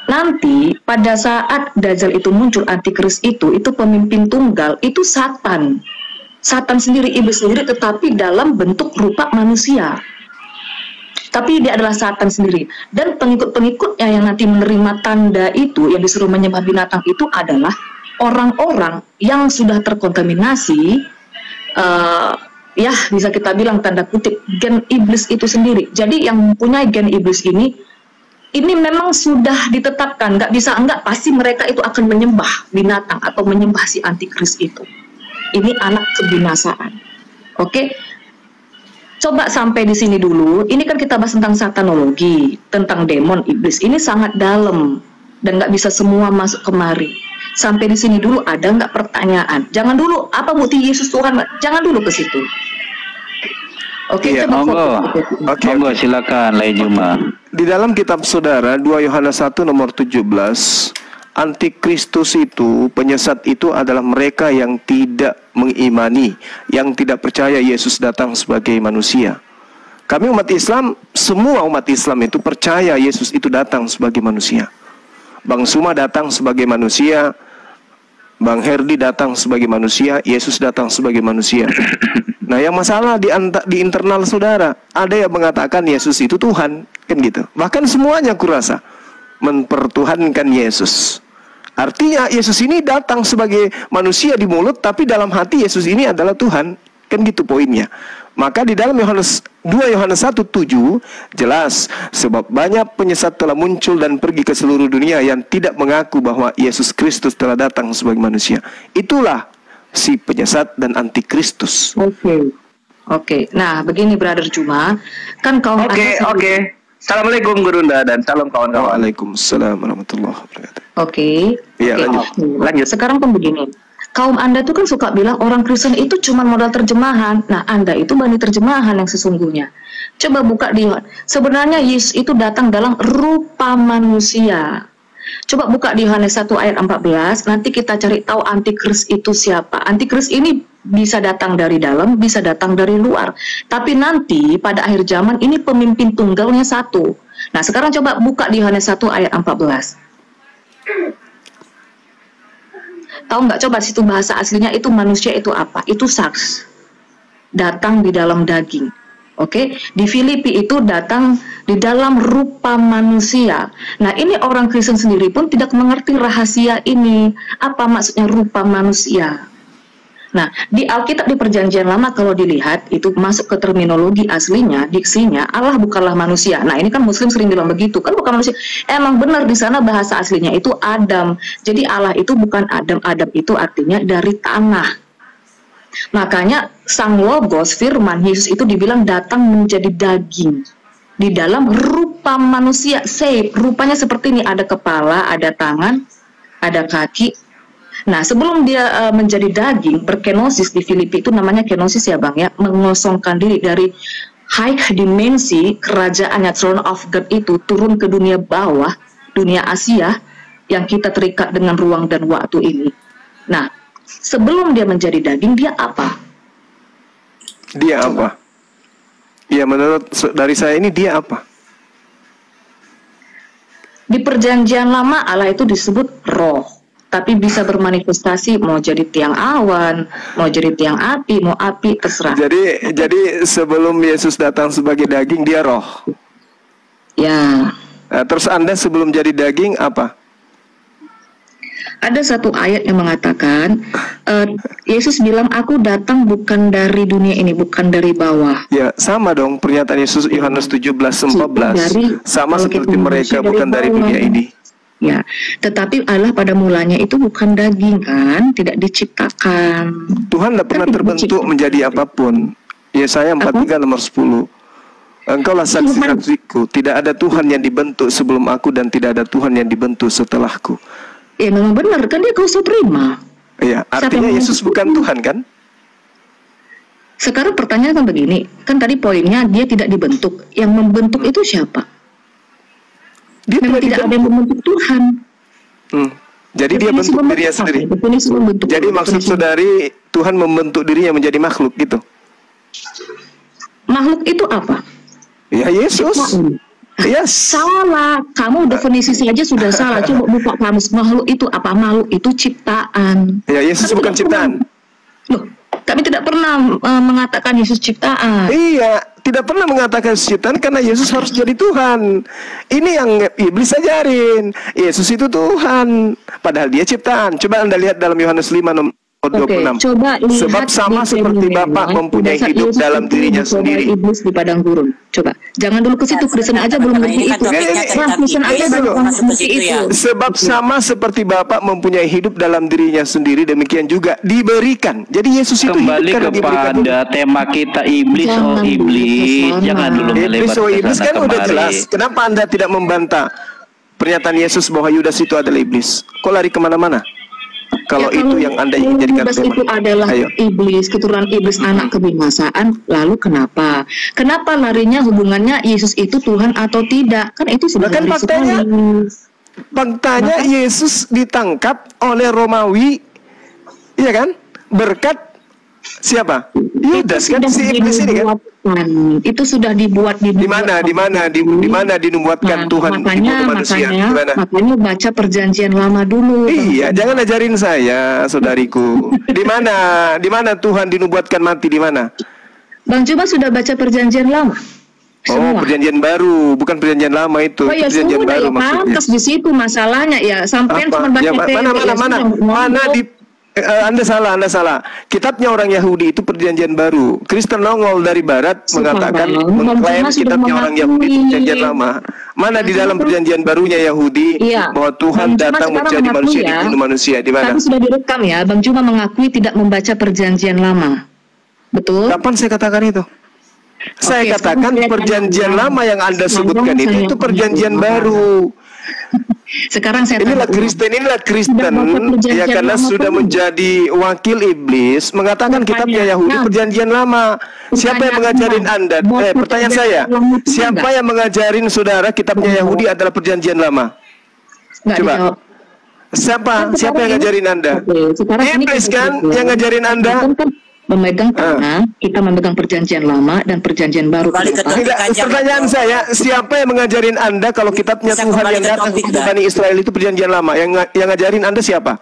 Speaker 5: Nanti pada saat Dajjal itu muncul, antikris itu pemimpin tunggal, itu Satan. Satan sendiri, iblis sendiri, tetapi dalam bentuk rupa manusia. Tapi dia adalah Satan sendiri. Dan pengikut-pengikutnya yang nanti menerima tanda itu, yang disuruh menyembah binatang itu adalah orang-orang yang sudah terkontaminasi, ya bisa kita bilang tanda kutip, gen iblis itu sendiri. Jadi yang mempunyai gen iblis ini memang sudah ditetapkan, nggak bisa enggak, pasti mereka itu akan menyembah binatang atau menyembah si antikris itu. Ini anak kebinasaan. Oke, coba sampai di sini dulu. Ini kan kita bahas tentang satanologi, tentang demon iblis. Ini sangat dalam dan nggak bisa semua masuk kemari. Sampai di sini dulu, ada nggak pertanyaan? Jangan dulu apa bukti Yesus Tuhan? Jangan dulu ke situ. Oke,
Speaker 3: ya, monggo silakan Lai Juma.
Speaker 1: Di dalam kitab saudara 2 Yohanes 1 nomor 17, antikristus itu, penyesat itu adalah mereka yang tidak mengimani, yang tidak percaya Yesus datang sebagai manusia. Kami umat Islam, semua umat Islam itu percaya Yesus itu datang sebagai manusia. Bang Suma datang sebagai manusia, Bang Herdi datang sebagai manusia, Yesus datang sebagai manusia. Nah, yang masalah di internal saudara, ada yang mengatakan Yesus itu Tuhan, kan gitu. Bahkan semuanya kurasa mempertuhankan Yesus. Artinya Yesus ini datang sebagai manusia di mulut, tapi dalam hati Yesus ini adalah Tuhan. Kan gitu poinnya. Maka di dalam 2 Yohanes 1:7 jelas, sebab banyak penyesat telah muncul dan pergi ke seluruh dunia yang tidak mengaku bahwa Yesus Kristus telah datang sebagai manusia. Itulah si penyesat dan antikristus.
Speaker 5: Oke. Nah, begini Brother Juma, kan kaum
Speaker 3: Oke. Assalamualaikum Gurunda dan salam kawan-kawan.
Speaker 1: Waalaikumsalam warahmatullahi wabarakatuh.
Speaker 5: Oke.
Speaker 1: Ya,
Speaker 5: lanjut. Sekarang kan begini. Kaum Anda tuh kan suka bilang orang Kristen itu cuma modal terjemahan. Nah, Anda itu bani terjemahan yang sesungguhnya. Coba buka di sebenarnya Yesus itu datang dalam rupa manusia. Coba buka di Yohanes 1 ayat 14, nanti kita cari tahu antikris itu siapa. Antikris ini bisa datang dari dalam, bisa datang dari luar. Tapi nanti pada akhir zaman ini pemimpin tunggalnya satu. Nah sekarang coba buka di Yohanes 1 ayat 14. Tahu nggak, coba situ bahasa aslinya itu manusia itu apa? Itu sars, datang di dalam daging. Oke, di Filipi itu datang di dalam rupa manusia. Nah, ini orang Kristen sendiri pun tidak mengerti rahasia ini. Apa maksudnya rupa manusia? Nah, di Alkitab di Perjanjian Lama kalau dilihat itu masuk ke terminologi aslinya, diksinya Allah bukanlah manusia. Nah, ini kan Muslim sering bilang begitu, kan bukan manusia. Emang benar di sana bahasa aslinya itu Adam. Jadi Allah itu bukan Adam. Adam itu artinya dari tanah. Makanya Sang Logos, Firman, Yesus itu dibilang datang menjadi daging di dalam rupa manusia. Rupanya seperti ini, ada kepala, ada tangan, ada kaki. Nah, sebelum dia menjadi daging, berkenosis di Filipi itu namanya kenosis ya Bang ya, mengosongkan diri dari high dimensi kerajaannya throne of God itu turun ke dunia bawah, dunia Asia yang kita terikat dengan ruang dan waktu ini. Nah, sebelum dia menjadi daging, dia apa?
Speaker 1: Dia apa? Ya, menurut dari saya ini dia apa?
Speaker 5: Di Perjanjian Lama Allah itu disebut roh, tapi bisa bermanifestasi mau jadi tiang awan, mau jadi tiang api, mau api, terserah.
Speaker 1: Jadi sebelum Yesus datang sebagai daging, dia roh.
Speaker 5: Ya.
Speaker 1: Nah, terus Anda sebelum jadi daging apa?
Speaker 5: Ada satu ayat yang mengatakan Yesus bilang, aku datang bukan dari dunia ini, bukan dari bawah.
Speaker 1: Ya, sama dong pernyataan Yesus Yohanes 17:14. Sama seperti mereka bukan dari dunia ini.
Speaker 5: Ya, tetapi Allah pada mulanya itu bukan daging kan, tidak diciptakan.
Speaker 1: Tuhan tidak pernah terbentuk menjadi apapun. Yesaya 43 nomor 10. Engkaulah saksi-saksiku, tidak ada Tuhan yang dibentuk sebelum aku dan tidak ada Tuhan yang dibentuk setelahku.
Speaker 5: Ya memang benar, kan dia kausa prima.
Speaker 1: Iya, artinya Yesus bukan Tuhan kan?
Speaker 5: Sekarang pertanyaan kan begini, kan tadi poinnya dia tidak dibentuk. Yang membentuk itu siapa?
Speaker 1: Dia
Speaker 5: memang tidak ada yang membentuk Tuhan.
Speaker 1: Jadi dia bentuk dirinya sendiri. Jadi maksud saudari, Tuhan membentuk dirinya menjadi makhluk gitu?
Speaker 5: Makhluk itu apa?
Speaker 1: Ya Yesus.
Speaker 5: Yes. Salah, kamu definisi saja sudah salah. Coba buka kamus, makhluk itu apa? Makhluk itu ciptaan.
Speaker 1: Ya Yesus kami bukan ciptaan.
Speaker 5: Loh, kami tidak pernah mengatakan Yesus ciptaan.
Speaker 1: Iya, tidak pernah mengatakan Yesus ciptaan karena Yesus harus jadi Tuhan. Ini yang iblis ajarin. Yesus itu Tuhan, padahal dia ciptaan. Coba Anda lihat dalam Yohanes 5 nomor 26.
Speaker 5: Coba lihat,
Speaker 1: sebab sama seperti Bapa mempunyai hidup dalam dirinya sendiri.
Speaker 5: Iblis di padang gurun. Coba, jangan dulu ke situ, Kristen aja belum ngerti itu. Kristen aja belum ngerti itu.
Speaker 1: Sebab sama seperti Bapa mempunyai hidup dalam dirinya sendiri, demikian juga diberikan. Jadi Yesus itu
Speaker 3: kembali kepada tema kita iblis, iblis. Jangan dulu melebar ke
Speaker 1: iblis kan udah jelas. Kenapa Anda tidak membantah pernyataan Yesus bahwa Yudas itu adalah iblis? Kok lari kemana-mana? Kalau
Speaker 5: ya,
Speaker 1: itu yang Anda ingin jadikan
Speaker 5: tema, itu adalah iblis, keturunan iblis, anak kebinasaan. Lalu kenapa? Kenapa larinya hubungannya Yesus itu Tuhan atau tidak? Kan itu sudah
Speaker 1: kan faktanya Yesus ditangkap oleh Romawi, iya kan? Berkat siapa? Yudas kan, si iblis ini kan?
Speaker 5: Itu sudah dibuat di
Speaker 1: mana dinubuatkan Tuhan
Speaker 5: makanya baca Perjanjian Lama dulu.
Speaker 1: Iya, jangan ajarin saya, saudariku. Di mana Tuhan dinubuatkan mati, di mana?
Speaker 5: Bang Juba sudah baca Perjanjian Lama?
Speaker 1: Semua. Oh, Perjanjian Baru, bukan Perjanjian Lama itu.
Speaker 5: Oh ya,
Speaker 1: Perjanjian Baru maksudnya.
Speaker 5: Di situ masalahnya ya, sampai cuma baca
Speaker 1: mana di Anda salah. Kitabnya orang Yahudi itu Perjanjian Baru. Kristen nongol dari Barat mengatakan, mengklaim kitabnya orang Yahudi itu Perjanjian Lama. Mana di dalam Perjanjian Barunya Yahudi bahwa Tuhan datang menjadi manusia dibunuh manusia? Di mana?
Speaker 5: Tapi sudah direkam ya, Bang Juma mengakui tidak membaca Perjanjian Lama. Betul?
Speaker 1: Kapan saya katakan itu? Saya katakan Perjanjian Lama yang Anda sebutkan itu Perjanjian Baru.
Speaker 5: Sekarang saya
Speaker 1: inilah Kristen ya, karena sudah menjadi wakil iblis mengatakan kitabnya Yahudi Perjanjian Lama. Siapa yang mengajarin Anda? Pertanyaan saya, siapa yang mengajarin saudara kitabnya Yahudi adalah Perjanjian Lama?
Speaker 5: Nggak
Speaker 1: Coba.
Speaker 5: dijawab.
Speaker 1: Siapa yang ngajarin Anda?
Speaker 5: Oke, sekarang ini
Speaker 1: Iblis
Speaker 5: kita
Speaker 1: kan
Speaker 5: berpikir,
Speaker 1: yang ngajarin Anda?
Speaker 5: kan memegang tanah, kita memegang perjanjian lama dan perjanjian baru.
Speaker 6: Balik ke topik
Speaker 1: Tidak,
Speaker 6: aja,
Speaker 1: pertanyaan
Speaker 6: Bang.
Speaker 1: saya, siapa yang mengajarin Anda kalau kitabnya
Speaker 6: Bisa
Speaker 1: Tuhan
Speaker 6: kembali
Speaker 1: yang
Speaker 6: ke
Speaker 1: datang
Speaker 6: topik,
Speaker 1: kepada
Speaker 6: Bang.
Speaker 1: Bani Israel itu perjanjian lama? Yang ngajarin Anda siapa?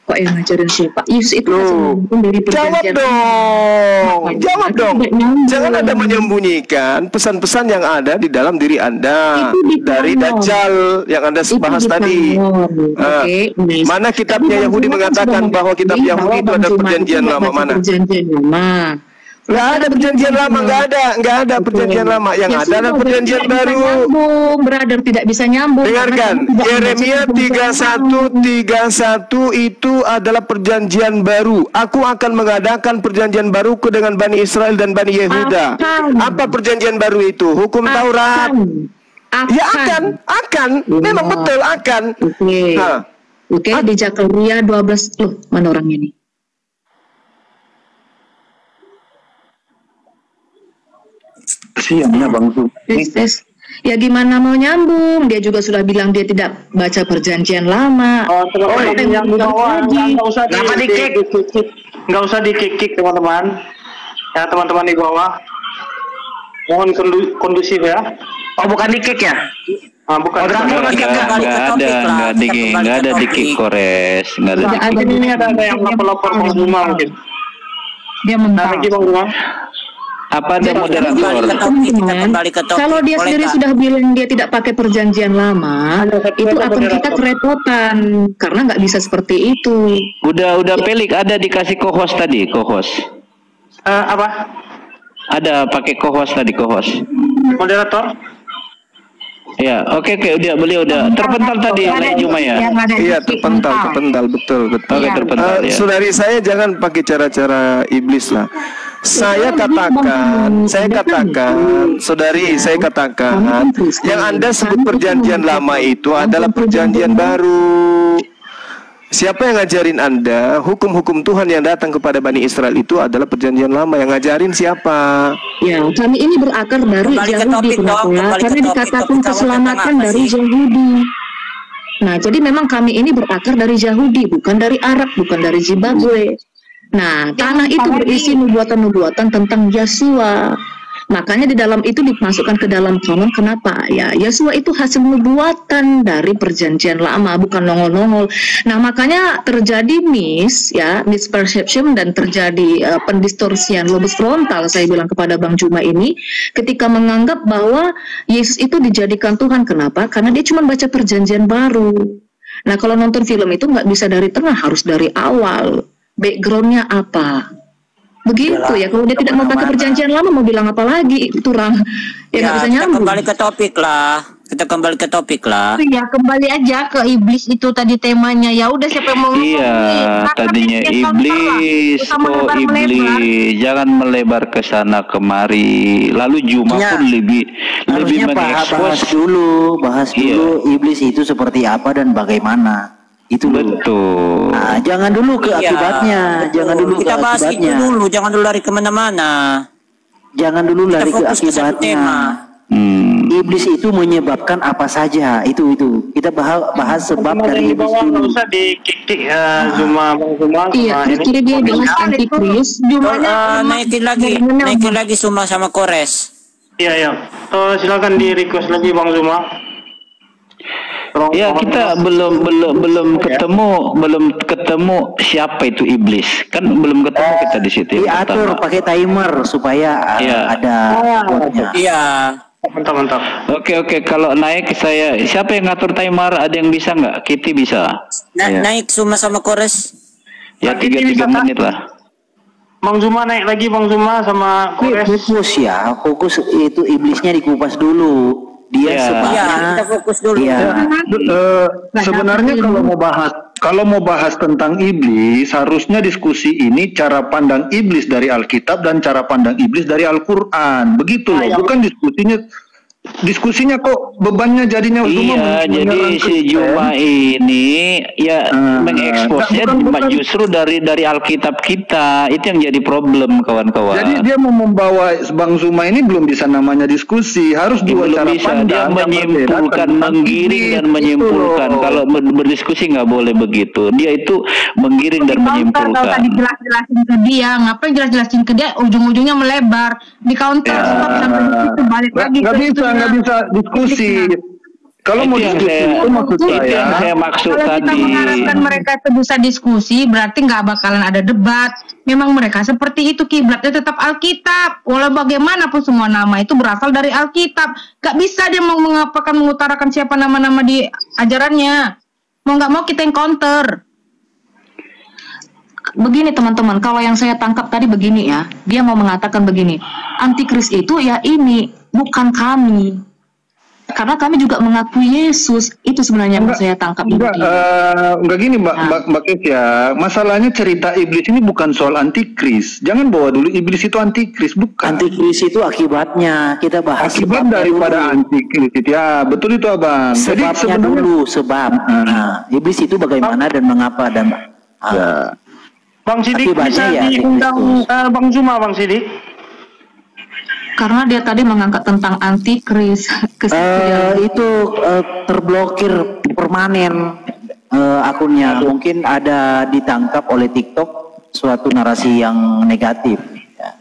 Speaker 5: Kok yang ngajarin siapa? Yesus itu
Speaker 1: Loh,
Speaker 5: dari
Speaker 1: jawab
Speaker 5: perjanjian
Speaker 1: dong, jawab dong.
Speaker 5: Tidak nyambung.
Speaker 1: Jangan Anda menyembunyikan pesan-pesan yang ada di dalam diri Anda
Speaker 5: Itu di
Speaker 1: dari
Speaker 5: Taurat.
Speaker 1: Dajjal yang Anda
Speaker 5: Itu
Speaker 1: bahas
Speaker 5: di
Speaker 1: tadi.
Speaker 5: Taurat. Oke, nice.
Speaker 1: Mana kitabnya
Speaker 5: Tapi
Speaker 1: Yahudi
Speaker 5: Bang Zuma kan
Speaker 1: mengatakan
Speaker 5: sudah
Speaker 1: bahwa kitab
Speaker 5: mengakui
Speaker 1: Yahudi
Speaker 5: bahwa
Speaker 1: itu
Speaker 5: Bang
Speaker 1: ada
Speaker 5: Zuma
Speaker 1: perjanjian
Speaker 5: itu
Speaker 1: lama
Speaker 5: nggak baca
Speaker 1: mana?
Speaker 5: Perjanjian lama.
Speaker 1: Nggak ada perjanjian lama, nggak ada perjanjian lama. Yang ada adalah perjanjian baru.
Speaker 5: Nyambung, brother, tidak bisa nyambung.
Speaker 1: Dengarkan, Yeremia 31:31 itu adalah perjanjian baru. Aku akan mengadakan perjanjian baruku dengan Bani Israel dan Bani Yehuda. Apa perjanjian baru itu? Hukum Taurat. Ya akan. Memang betul akan.
Speaker 5: Oke.
Speaker 1: Nah.
Speaker 5: Oke, di Zakaria 12. Loh, mana orangnya nih?
Speaker 9: Siangnya Bang Zuma.
Speaker 5: Tes. Ya gimana mau nyambung? Dia juga sudah bilang dia tidak baca perjanjian lama.
Speaker 7: Yang di bawah nggak usah nggak usah dikik teman-teman. Ya teman-teman di bawah. Mohon kondusif ya.
Speaker 2: Oh, bukan di kick ya?
Speaker 7: Bukan.
Speaker 3: Nggak ada dikik Kores, nggak ada.
Speaker 7: Ini ada yang lapor Bang Zuma mungkin.
Speaker 4: Dia mentah.
Speaker 7: Lagi Bang Zuma.
Speaker 3: Apa ada moderator?
Speaker 5: Kalau dia sendiri sudah bilang dia tidak pakai perjanjian lama, itu akun kita kerepotan karena nggak bisa seperti itu.
Speaker 3: Udah pelik ada dikasih co-host tadi, co-host.
Speaker 7: Apa?
Speaker 3: Ada pakai co-host tadi, co-host.
Speaker 7: Moderator?
Speaker 3: Ya, oke, beliau udah terpental tadi oleh Juma ya.
Speaker 1: Iya, terpental, betul.
Speaker 3: Oke, terpental ya.
Speaker 1: Saudari saya jangan pakai cara-cara iblis lah. Saya katakan, saudari, saya katakan, yang Anda sebut perjanjian lama itu adalah perjanjian baru. Siapa yang ngajarin Anda hukum-hukum Tuhan yang datang kepada Bani Israel itu adalah perjanjian lama? Yang ngajarin siapa?
Speaker 5: Ya, kami ini berakar dari Yahudi, kenapa? Karena dikatakan keselamatan dari Yahudi. Nah, jadi memang kami ini berakar dari Yahudi, bukan dari Arab, bukan dari Zimbabwe. Nah, tanah itu berisi nubuatan-nubuatan tentang Yesua. Makanya di dalam itu dimasukkan ke dalam kanon. Kenapa? Ya, Yesua itu hasil nubuatan dari perjanjian lama, bukan nongol-nongol. Nah, makanya terjadi misperception dan terjadi pendistorsian lobus frontal, saya bilang kepada Bang Juma ini, ketika menganggap bahwa Yesus itu dijadikan Tuhan. Kenapa? Karena dia cuma baca perjanjian baru. Nah, kalau nonton film itu nggak bisa dari tengah, harus dari awal. Backgroundnya apa? Begitu ya. Kalau dia tidak mau pakai perjanjian lama, mau bilang apa lagi? Itu nggak bisa nyambung.
Speaker 6: Kembali ke topik lah. Kita kembali ke topik lah.
Speaker 4: Ya kembali aja ke iblis itu tadi temanya. Ya udah siapa yang mau ngomong?
Speaker 3: Iya, tadinya iblis, iblis. Jangan melebar ke sana kemari. Lalu Juma pun lebih
Speaker 8: bahas dulu iblis itu seperti apa dan bagaimana. Itu
Speaker 3: betul.
Speaker 8: Nah, jangan dulu ke akibatnya, jangan dulu
Speaker 6: kita
Speaker 8: ke
Speaker 6: bahas
Speaker 8: akibatnya.
Speaker 6: itu dulu, jangan dulu lari kemana-mana.
Speaker 8: Jangan dulu lari ke akibatnya. Iblis itu menyebabkan apa saja, itu kita bahas sebab dari iblis dulu.
Speaker 7: Nggak usah dikik Zuma, Bang Zuma.
Speaker 5: Iya, kira dia bahas antikris.
Speaker 6: Naikin lagi Zuma sama Kores.
Speaker 7: Iya. Silakan di request lagi Bang Zuma.
Speaker 3: Ya, kita belum ketemu siapa itu iblis. Kan belum ketemu kita di situ.
Speaker 8: Diatur pakai timer supaya ada kuatnya.
Speaker 6: Iya.
Speaker 7: Mantap.
Speaker 3: Oke. Kalau naik siapa yang ngatur timer? Ada yang bisa nggak? Kitty bisa.
Speaker 6: Naik Zuma sama Kores.
Speaker 3: Ya 3 menit lah.
Speaker 7: Bang Zuma naik lagi, Bang Zuma sama Kores.
Speaker 8: Fokus itu iblisnya dikupas dulu. Dia
Speaker 6: kita fokus dulu.
Speaker 9: Sebenarnya kalau mau bahas tentang iblis, harusnya diskusi ini cara pandang iblis dari Alkitab dan cara pandang iblis dari Al-Quran. Begitu loh, bukan diskusinya diskusinya kok bebannya jadinya
Speaker 3: Iya, jadi si Juma ini ya mengeksposnya justru dari Alkitab kita. Itu yang jadi problem, kawan-kawan.
Speaker 9: Jadi dia mau membawa Bang Zuma ini belum bisa namanya diskusi, harus dua cara pandang.
Speaker 3: Dia menyimpulkan, menggiring dan menyimpulkan. Kalau berdiskusi nggak boleh begitu. Dia itu menggiring dan menyimpulkan.
Speaker 4: Kalau tadi jelas-jelasin ke dia, ngapain jelas-jelasin ke dia, ujung-ujungnya melebar di counter, sampai balik lagi.
Speaker 9: Nggak bisa diskusi. Kalau mau diskusi itu maksud saya
Speaker 3: maksud
Speaker 4: kalau kita mengharapkan mereka itu bisa diskusi, berarti nggak bakalan ada debat. Memang mereka seperti itu, kiblatnya tetap Alkitab. Walau bagaimanapun semua nama itu berasal dari Alkitab. Gak bisa dia mau mengutarakan siapa nama-nama di ajarannya. Mau nggak mau kita yang counter.
Speaker 5: Begini teman-teman, kalau yang saya tangkap tadi begini ya, dia mau mengatakan begini, antikris itu ya ini, bukan kami. Karena kami juga mengakui Yesus, itu sebenarnya yang saya tangkap.
Speaker 9: Enggak gini Mbak Kes ya, masalahnya cerita iblis ini bukan soal antikris. Jangan bawa dulu iblis itu antikris, bukan.
Speaker 8: Antikris itu akibatnya, kita bahas
Speaker 9: akibat daripada antikris itu. Ya, betul itu Abang.
Speaker 8: Sebabnya
Speaker 9: jadi sebenarnya
Speaker 8: dulu, sebab iblis itu bagaimana dan mengapa dan
Speaker 7: Bang Sidik bisa
Speaker 8: ya,
Speaker 7: diundang Bang Zuma, Bang Sidik.
Speaker 5: Karena dia tadi mengangkat tentang antikris.
Speaker 8: Itu terblokir permanen akunnya. Mungkin ada ditangkap oleh TikTok suatu narasi yang negatif. Ya.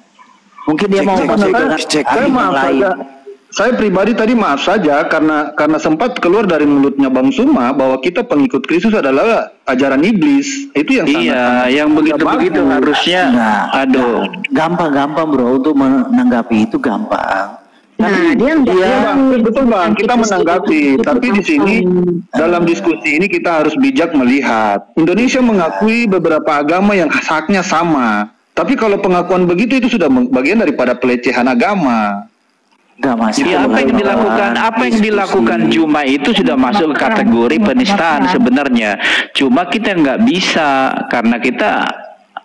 Speaker 8: Mungkin dia mau masuk dengan yang lain.
Speaker 9: Saya pribadi tadi maaf saja karena sempat keluar dari mulutnya Bang Zuma bahwa kita pengikut Kristus adalah ajaran iblis. Itu yang
Speaker 3: yang begitu-begitu harusnya. Aduh,
Speaker 8: gampang bro untuk menanggapi itu gampang.
Speaker 9: Betul Bang, kita menanggapi. Tapi di sini dalam diskusi ini kita harus bijak melihat. Indonesia mengakui beberapa agama yang haknya sama. Tapi kalau pengakuan begitu itu sudah bagian daripada pelecehan agama.
Speaker 3: Apa yang dilakukan Juma itu sudah masuk ke kategori penistaan sebenarnya. Cuma kita nggak bisa karena kita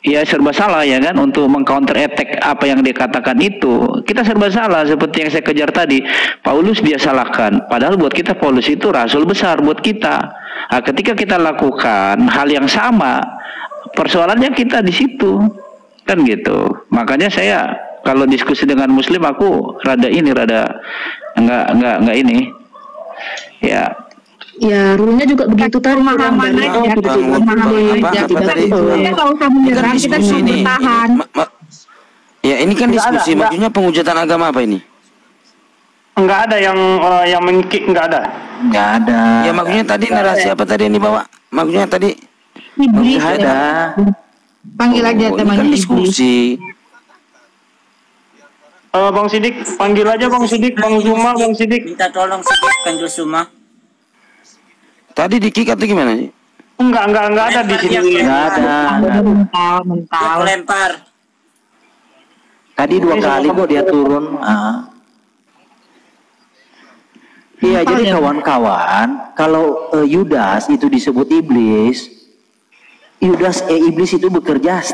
Speaker 3: ya serba salah ya kan untuk mengcounter attack apa yang dia katakan itu. Kita serba salah seperti yang saya kejar tadi. Paulus dia salahkan. Padahal buat kita Paulus itu rasul besar buat kita. Nah, ketika kita lakukan hal yang sama, persoalannya kita di situ kan gitu. Makanya saya kalau diskusi dengan Muslim aku rada enggak ini. Ya.
Speaker 5: Ya, rulenya juga begitu tadi.
Speaker 4: Pemahaman aja. Kita kalau usah menyerang, kita cuma bertahan.
Speaker 10: Ya, ini kan diskusi. Maksudnya penghujatan agama apa ini?
Speaker 7: Enggak ada yang mengkik, enggak ada.
Speaker 8: Enggak ada.
Speaker 10: Ya, maksudnya tadi narasi apa tadi yang dibawa? Maksudnya tadi
Speaker 4: Iblis
Speaker 8: ada.
Speaker 4: Panggil aja temannya
Speaker 10: kan diskusi.
Speaker 7: Bang Sidik, panggil aja Bang Sidik, Bang Zuma, Bang Sidik.
Speaker 6: Minta tolong Sidik, panggil Zuma.
Speaker 10: Tadi di kick atau gimana sih?
Speaker 7: Enggak ada di sini.
Speaker 8: Enggak ada.
Speaker 4: Mental.
Speaker 6: Lempar.
Speaker 8: Tadi 2 kali kok dia turun. Iya, jadi kawan-kawan, kalau Yudas itu disebut iblis, iblis itu bekerja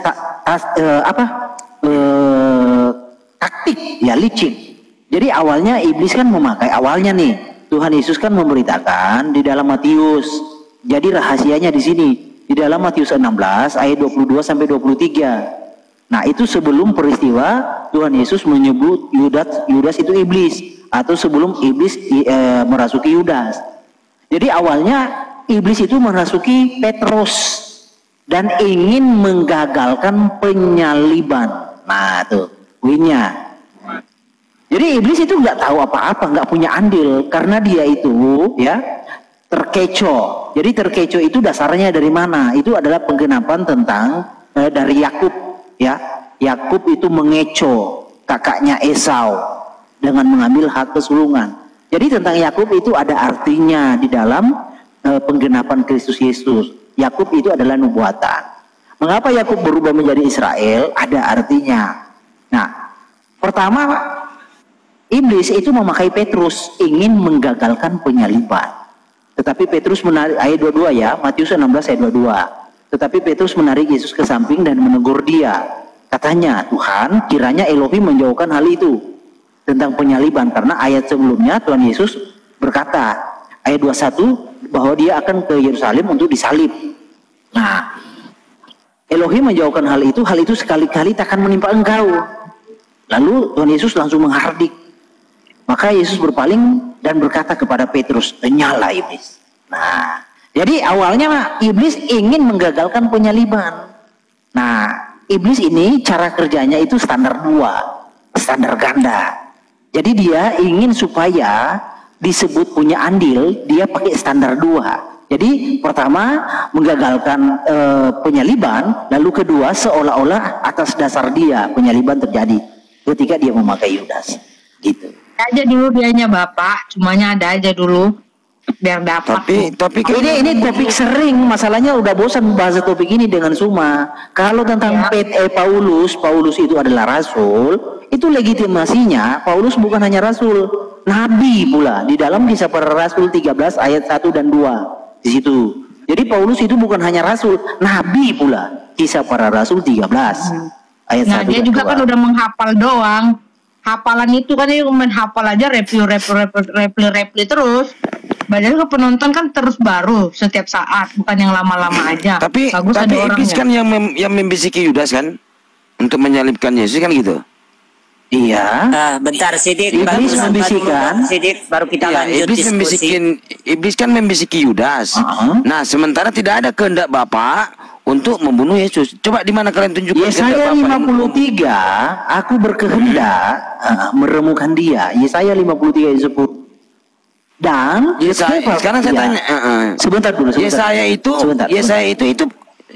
Speaker 8: taktik ya, licik. Jadi awalnya iblis kan memakai nih Tuhan Yesus kan memberitakan di dalam Matius. Jadi rahasianya di sini di dalam Matius 16 ayat 22 sampai 23. Nah, itu sebelum peristiwa Tuhan Yesus menyebut Yudas itu iblis, atau sebelum iblis merasuki Yudas. Jadi awalnya iblis itu merasuki Petrus dan ingin menggagalkan penyaliban. Nah, tuh poinnya. Jadi iblis itu nggak tahu apa-apa, nggak punya andil, karena dia itu ya terkecoh. Jadi terkecoh itu dasarnya dari mana? Itu adalah penggenapan tentang dari Yakub ya. Yakub itu mengecoh kakaknya Esau dengan mengambil hak kesulungan. Jadi tentang Yakub itu ada artinya di dalam penggenapan Kristus Yesus. Yakub itu adalah nubuatan. Mengapa Yakub berubah menjadi Israel? Ada artinya. Nah, pertama iblis itu memakai Petrus ingin menggagalkan penyaliban. Tetapi Petrus menarik ayat 22 ya, Matius 16 ayat 22. Tetapi Petrus menarik Yesus ke samping dan menegur dia. Katanya, Tuhan, kiranya Elohim menjauhkan hal itu. tentang penyaliban, karena ayat sebelumnya Tuhan Yesus berkata, ayat 21, bahwa dia akan ke Yerusalem untuk disalib. Nah, Elohim menjawabkan hal itu sekali-kali takkan menimpa engkau. Lalu Tuhan Yesus langsung menghardik. Maka Yesus berpaling dan berkata kepada Petrus, "Nyala iblis." Nah, jadi awalnya iblis ingin menggagalkan penyaliban. Nah, iblis ini cara kerjanya itu standar 2, standar ganda. Jadi dia ingin supaya disebut punya andil, dia pakai standar 2. Jadi pertama menggagalkan penyaliban, lalu kedua seolah-olah atas dasar dia penyaliban terjadi ketika dia memakai Yudas. Gitu.
Speaker 4: Aja dulu dianya Bapak, cumanya ada aja dulu biar dapat.
Speaker 8: Tapi ini topik sering, masalahnya udah bosan bahas topik ini dengan Suma. Kalau tentang Paulus itu adalah rasul, itu legitimasinya Paulus bukan hanya rasul, nabi pula. Di dalam Kisah Para Rasul 13 ayat 1 dan 2 di situ. Jadi Paulus itu bukan hanya rasul, nabi pula. Kisah Para Rasul 13 ayat 1 dan 2. Nah, dia juga kan udah menghafal doang. Hafalan itu kan dia main hafal aja, repli terus. Padahal ke penonton kan terus baru setiap saat, bukan yang lama-lama aja.
Speaker 10: Tapi iblis kan yang membisiki Yudas kan untuk menyalibkan Yesus kan gitu.
Speaker 8: Iya.
Speaker 6: Bentar Sidik,
Speaker 8: iblis membisikkan.
Speaker 6: Sidik, baru kita lanjut
Speaker 10: diskusi. Iblis kan membisiki Yudas. Nah, sementara tidak ada kehendak Bapa untuk membunuh Yesus. Coba di mana kalian tunjukkan?
Speaker 8: Yesaya 53, aku berkehendak meremukan dia. Yesaya 53 ayat 10. Dan
Speaker 10: sekarang saya tanya,
Speaker 8: sebentar dulu.
Speaker 10: Yesaya itu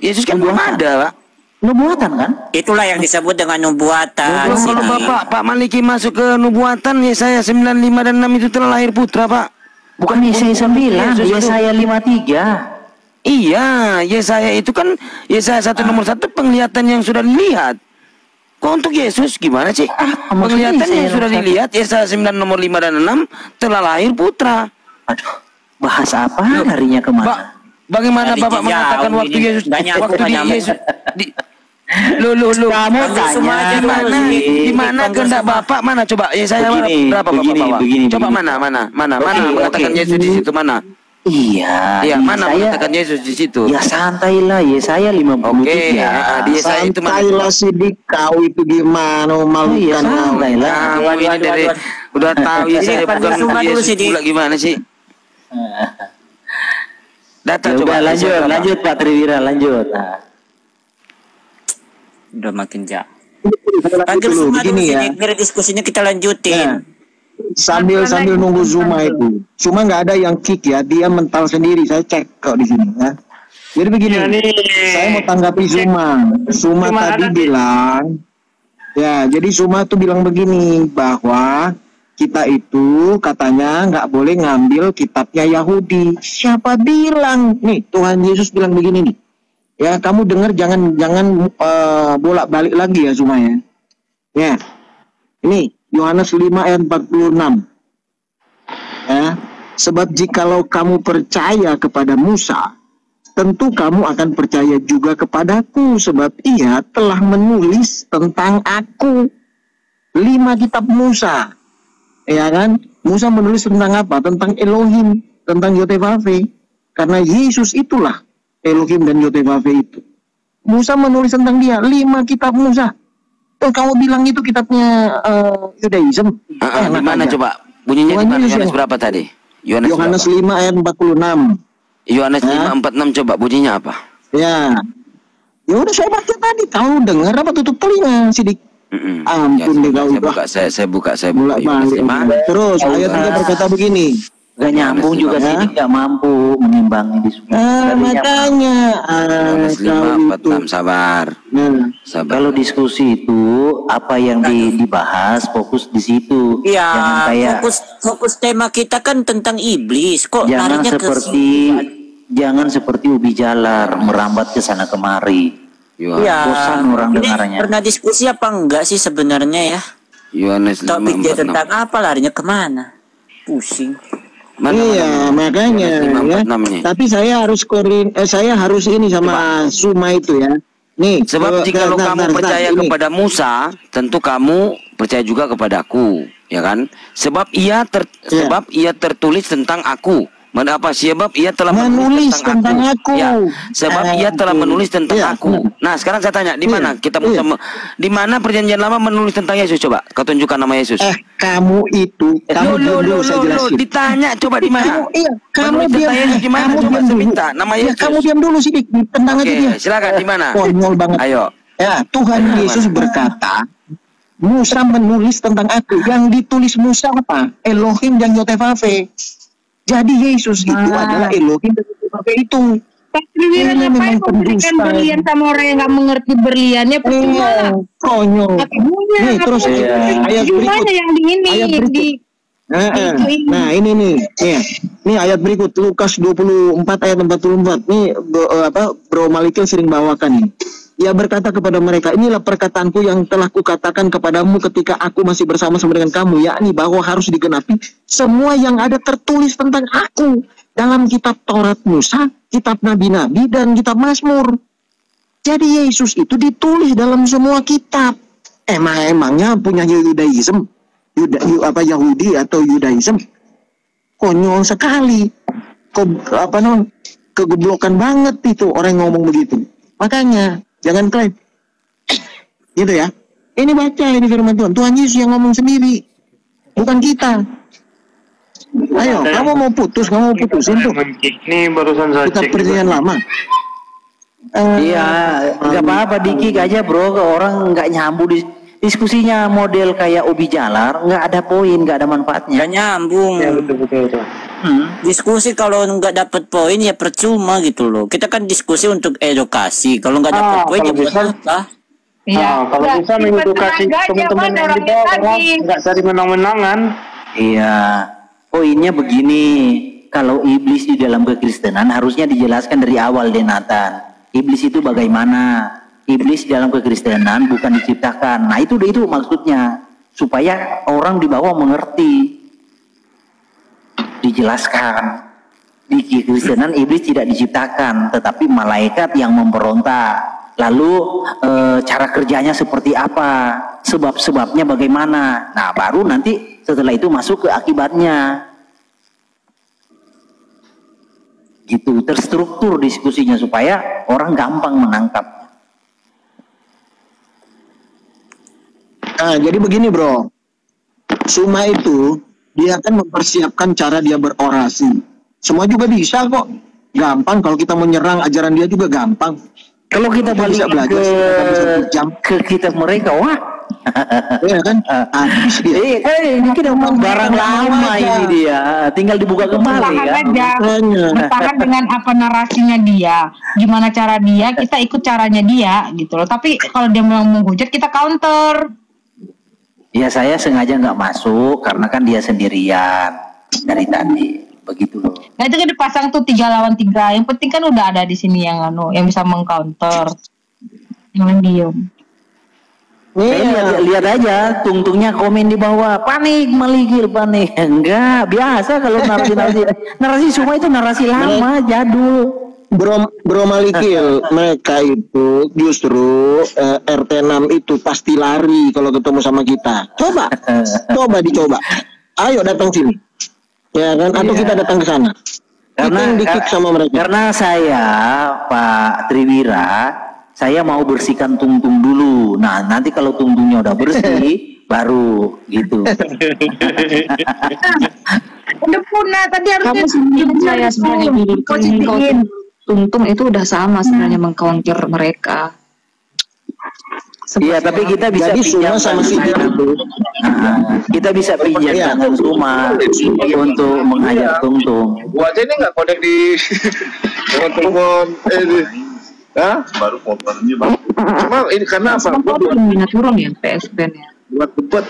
Speaker 10: Yesus kan belum ada, Pak.
Speaker 8: Nubuatan kan?
Speaker 6: Itulah yang disebut dengan nubuatan.
Speaker 10: Kalau Pak Maliki masuk ke nubuatan, Yesaya 95 dan 6 itu telah lahir putra, Pak.
Speaker 8: Bukan Yesaya 9, Yesaya 53.
Speaker 10: Iya, Yesaya itu kan Yesaya 1 nomor 1 penglihatan yang sudah dilihat. Kok untuk Yesus gimana sih? Penglihatan yang sudah dilihat, Yesaya 9 nomor 5 dan 6 telah lahir putra.
Speaker 8: Aduh, bahas apa harinya kemana?
Speaker 10: Bagaimana Bapak mengatakan waktu Yesus kamu tanya di mana kehendak Bapak, mana coba Yesaya berapa Bapak bawa? Coba mana mengatakan Yesus di situ mana?
Speaker 8: Iya,
Speaker 10: mana mengatakan Yesus di situ?
Speaker 8: Ya santailah, Yesaya 53.
Speaker 10: Di Yesaya itu mana?
Speaker 1: Santailah Sidik, kau itu gimana memalukan?
Speaker 8: Santailah.
Speaker 10: Ini dari udah tahu Yesaya bukan Yesus pula gimana sih? Data coba
Speaker 8: lanjut Pak Triwira, lanjut.
Speaker 6: Udah makin jauh. Panggil Zuma dulu ya. Biar diskusinya kita lanjutin.
Speaker 1: Sambil nunggu Zuma itu. Cuma nggak ada yang kick ya, dia mental sendiri. Saya cek kok di sini ya. Jadi begini, saya mau tanggapi Zuma. Zuma tadi bilang, ya jadi Zuma tuh bilang begini, bahwa kita itu katanya nggak boleh ngambil kitabnya Yahudi. Siapa bilang? Nih Tuhan Yesus bilang begini nih. Ya kamu dengar, jangan bolak-balik lagi ya Zuma ya. Ya. Ini Yohanes 5 ayat 46. Ya, sebab jikalau kamu percaya kepada Musa, tentu kamu akan percaya juga kepadaku, sebab ia telah menulis tentang aku. 5 kitab Musa. Ya kan? Musa menulis tentang apa? Tentang Elohim, tentang Yotevave. Karena Yesus itulah Elohim dan Yotevave itu. Musa menulis tentang dia, 5 kitab Musa. Kamu bilang itu kitabnya Yudaism.
Speaker 10: Mana coba? Bunyinya di mana? Yohanes berapa tadi?
Speaker 1: Yohanes 5 ayat 46.
Speaker 10: Yohanes 5:46 coba bunyinya apa?
Speaker 1: Ya. Ya udah saya baca tadi. Kamu dengar apa tutup telinga Sidik? Ampun deh kau.
Speaker 10: Saya buka.
Speaker 1: Terus ayatnya berkata begini.
Speaker 8: Gak nyambung juga sih, gak mampu menimbangi di
Speaker 1: semua. Makanya
Speaker 10: Yohanes 5:46 sabar.
Speaker 8: Kalau diskusi itu apa yang dibahas fokus di situ.
Speaker 6: Iya. Fokus tema kita kan tentang iblis. Kok
Speaker 8: jangan seperti ubi jalar merambat ke sana kemari. Bosan orang dengarnya.
Speaker 6: Pernah diskusi apa enggak sih sebenarnya ya?
Speaker 10: Yohanes 5:46.
Speaker 6: Topik dia tentang apa, larinya kemana? Pusing.
Speaker 1: Iya makanya ya. Tapi saya harus ini sama Zuma itu ya. Nih
Speaker 10: sebab jika kamu percaya kepada Musa, tentu kamu percaya juga kepadaku, ya kan? Sebab ia tertulis tentang aku. Mengapa? Sebab ia telah menulis tentang aku. Ya, sebab ia telah menulis tentang aku. Nah, sekarang saya tanya, di mana kita di mana perjanjian lama menulis tentang Yesus? Coba kau tunjukkan nama Yesus.
Speaker 11: Kamu itu,
Speaker 10: ditanya coba di mana?
Speaker 11: Kamu diam
Speaker 10: Yesus di mana? Coba saya minta nama Yesus.
Speaker 11: Kamu diam dulu sih, tendang aja dia.
Speaker 10: Silakan, di mana?
Speaker 11: Konyol banget.
Speaker 10: Ayo.
Speaker 11: Ya, Tuhan Yesus berkata, Musa menulis tentang aku. Yang ditulis Musa apa? Elohim dan Yotevave. Jadi Yesus itu adalah Elohim dan Yotevave itu.
Speaker 4: Berlian ngapain memberikan berlian sama orang yang nggak mengerti berliannya? Percuma.
Speaker 11: Konyol. Nih terus ayat berikut.
Speaker 4: Yang di ini
Speaker 11: Nah ini nih, ini ayat berikut Lukas 24 ayat 44. Nih Bro Malikin sering bawakan ini. Ia berkata kepada mereka, inilah perkataanku yang telah kukatakan kepadamu ketika aku masih bersama-sama dengan kamu, yakni bahwa harus digenapi semua yang ada tertulis tentang aku dalam kitab Taurat Musa, kitab Nabi-Nabi, dan kitab Mazmur. Jadi Yesus itu ditulis dalam semua kitab. Emangnya punya Yudaism, Yahudi atau Yudaism? Konyol sekali. Kegoblokan banget itu orang ngomong begitu. Makanya jangan klaim. Gitu ya. Ini baca ini firman Tuhan. Tuhan Yesus yang ngomong sendiri. Bukan kita. Ayo, kamu mau putusin tuh.
Speaker 7: Ini barusan saya
Speaker 11: kita
Speaker 7: cek.
Speaker 11: perjanjian lama.
Speaker 8: Iya, nggak apa-apa dikik aja bro. Orang nggak nyambung diskusinya model kayak Obi Jalar, nggak ada poin, nggak ada manfaatnya.
Speaker 6: Nggak nyambung.
Speaker 7: Ya, betul.
Speaker 6: Diskusi kalau nggak dapat poin ya percuma gitu loh. Kita kan diskusi untuk edukasi. Kalau nggak dapat poin ya apa?
Speaker 4: Iya.
Speaker 7: Kalau bisa mengedukasi teman-teman yang di bawah, nggak cari menang-menangan.
Speaker 8: Iya, poinnya begini. Kalau iblis di dalam kekristenan harusnya dijelaskan dari awal deh Nathan. Iblis itu bagaimana? Iblis dalam kekristenan bukan diciptakan. Nah itu maksudnya supaya orang di bawah mengerti. Dijelaskan di kekristenan iblis tidak diciptakan, tetapi malaikat yang memberontak. Lalu cara kerjanya seperti apa? Sebab-sebabnya bagaimana? Nah baru nanti setelah itu masuk ke akibatnya. Gitu terstruktur diskusinya supaya orang gampang menangkap.
Speaker 11: Nah, jadi begini bro, Suma itu dia akan mempersiapkan cara dia berorasi. Semua juga bisa kok, gampang. Kalau kita menyerang ajaran dia juga gampang.
Speaker 8: Kalau kita balik ke kitab mereka, wah,
Speaker 11: ya kan? Habis dia.
Speaker 8: Ini kita barang lama ini dia, tinggal dibuka kembali kan.
Speaker 4: Bertahan dengan apa narasinya dia, gimana cara dia, kita ikut caranya dia gitu loh. Tapi kalau dia mau menghujat kita counter.
Speaker 8: Ya saya sengaja nggak masuk karena kan dia sendirian dari tadi, begitu loh.
Speaker 4: Nah itu kan dipasang tuh 3 lawan 3. Yang penting kan udah ada di sini yang yang bisa mengcounter. Jangan diem.
Speaker 8: Lihat aja tungtungnya komen di bawah, panik Malikil panik. Enggak, biasa kalau narasi semua itu narasi lama, jadul.
Speaker 11: Bro Malikil, mereka itu justru RT 6 itu pasti lari kalau ketemu sama kita. Dicoba. Ayo datang sini. Ya kan? Atau kita datang ke sana.
Speaker 8: Karena
Speaker 11: di-kick sama mereka.
Speaker 8: Karena saya Pak Triwira, saya mau bersihkan tungtung dulu. Nah, nanti kalau tungtungnya udah bersih baru gitu.
Speaker 4: Udah punah tadi harusnya
Speaker 5: saya sebenarnya di Tungtung itu udah sama sebenarnya mengcounter mereka.
Speaker 8: Iya, tapi kita bisa pinjam sama si itu. Kita bisa pinjam dengan Suma untuk menghajar Tungtung.
Speaker 9: Gua aja ini nggak kodek di telepon baru motornya bang. Cuma ini karena apa?
Speaker 5: Minat turun ya PSBN-nya.
Speaker 9: Buat bebet.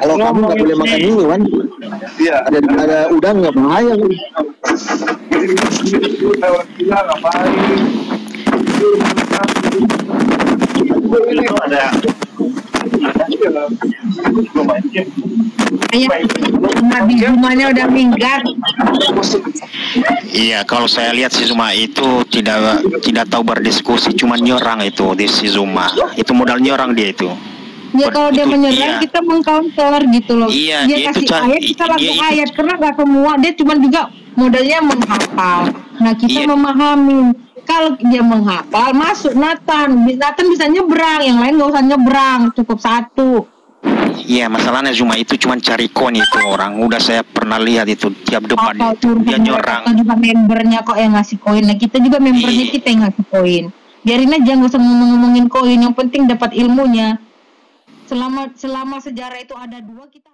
Speaker 11: Kalau kamu nggak boleh makan dulu kan?
Speaker 9: Iya.
Speaker 11: Ada udang nggak bahaya.
Speaker 4: Nabi Jumanya udah minggat.
Speaker 12: Iya, kalau saya lihat si Zuma itu tidak tahu berdiskusi, cuma nyerang itu di si Zuma. Itu modal nyerang dia itu.
Speaker 4: Ya kalau dia menyerang kita mengcounter gitu loh.
Speaker 12: Iya,
Speaker 4: dia kasih ayat kita langsung ayat karena nggak semua dia cuma juga modalnya menghafal. Nah kita memahami. Kalau dia menghafal masuk Nathan bisa nyebrang, yang lain nggak usah nyebrang, cukup satu.
Speaker 12: Iya, masalahnya Zuma itu cuma cari koin itu orang. Udah saya pernah lihat itu tiap depan dia nyerang.
Speaker 4: Kita juga membernya kok yang ngasih koin. Nah kita juga membernya kita yang ngasih koin. Biarin aja nggak usah ngomongin koin. Yang penting dapat ilmunya. Selama sejarah itu ada dua kita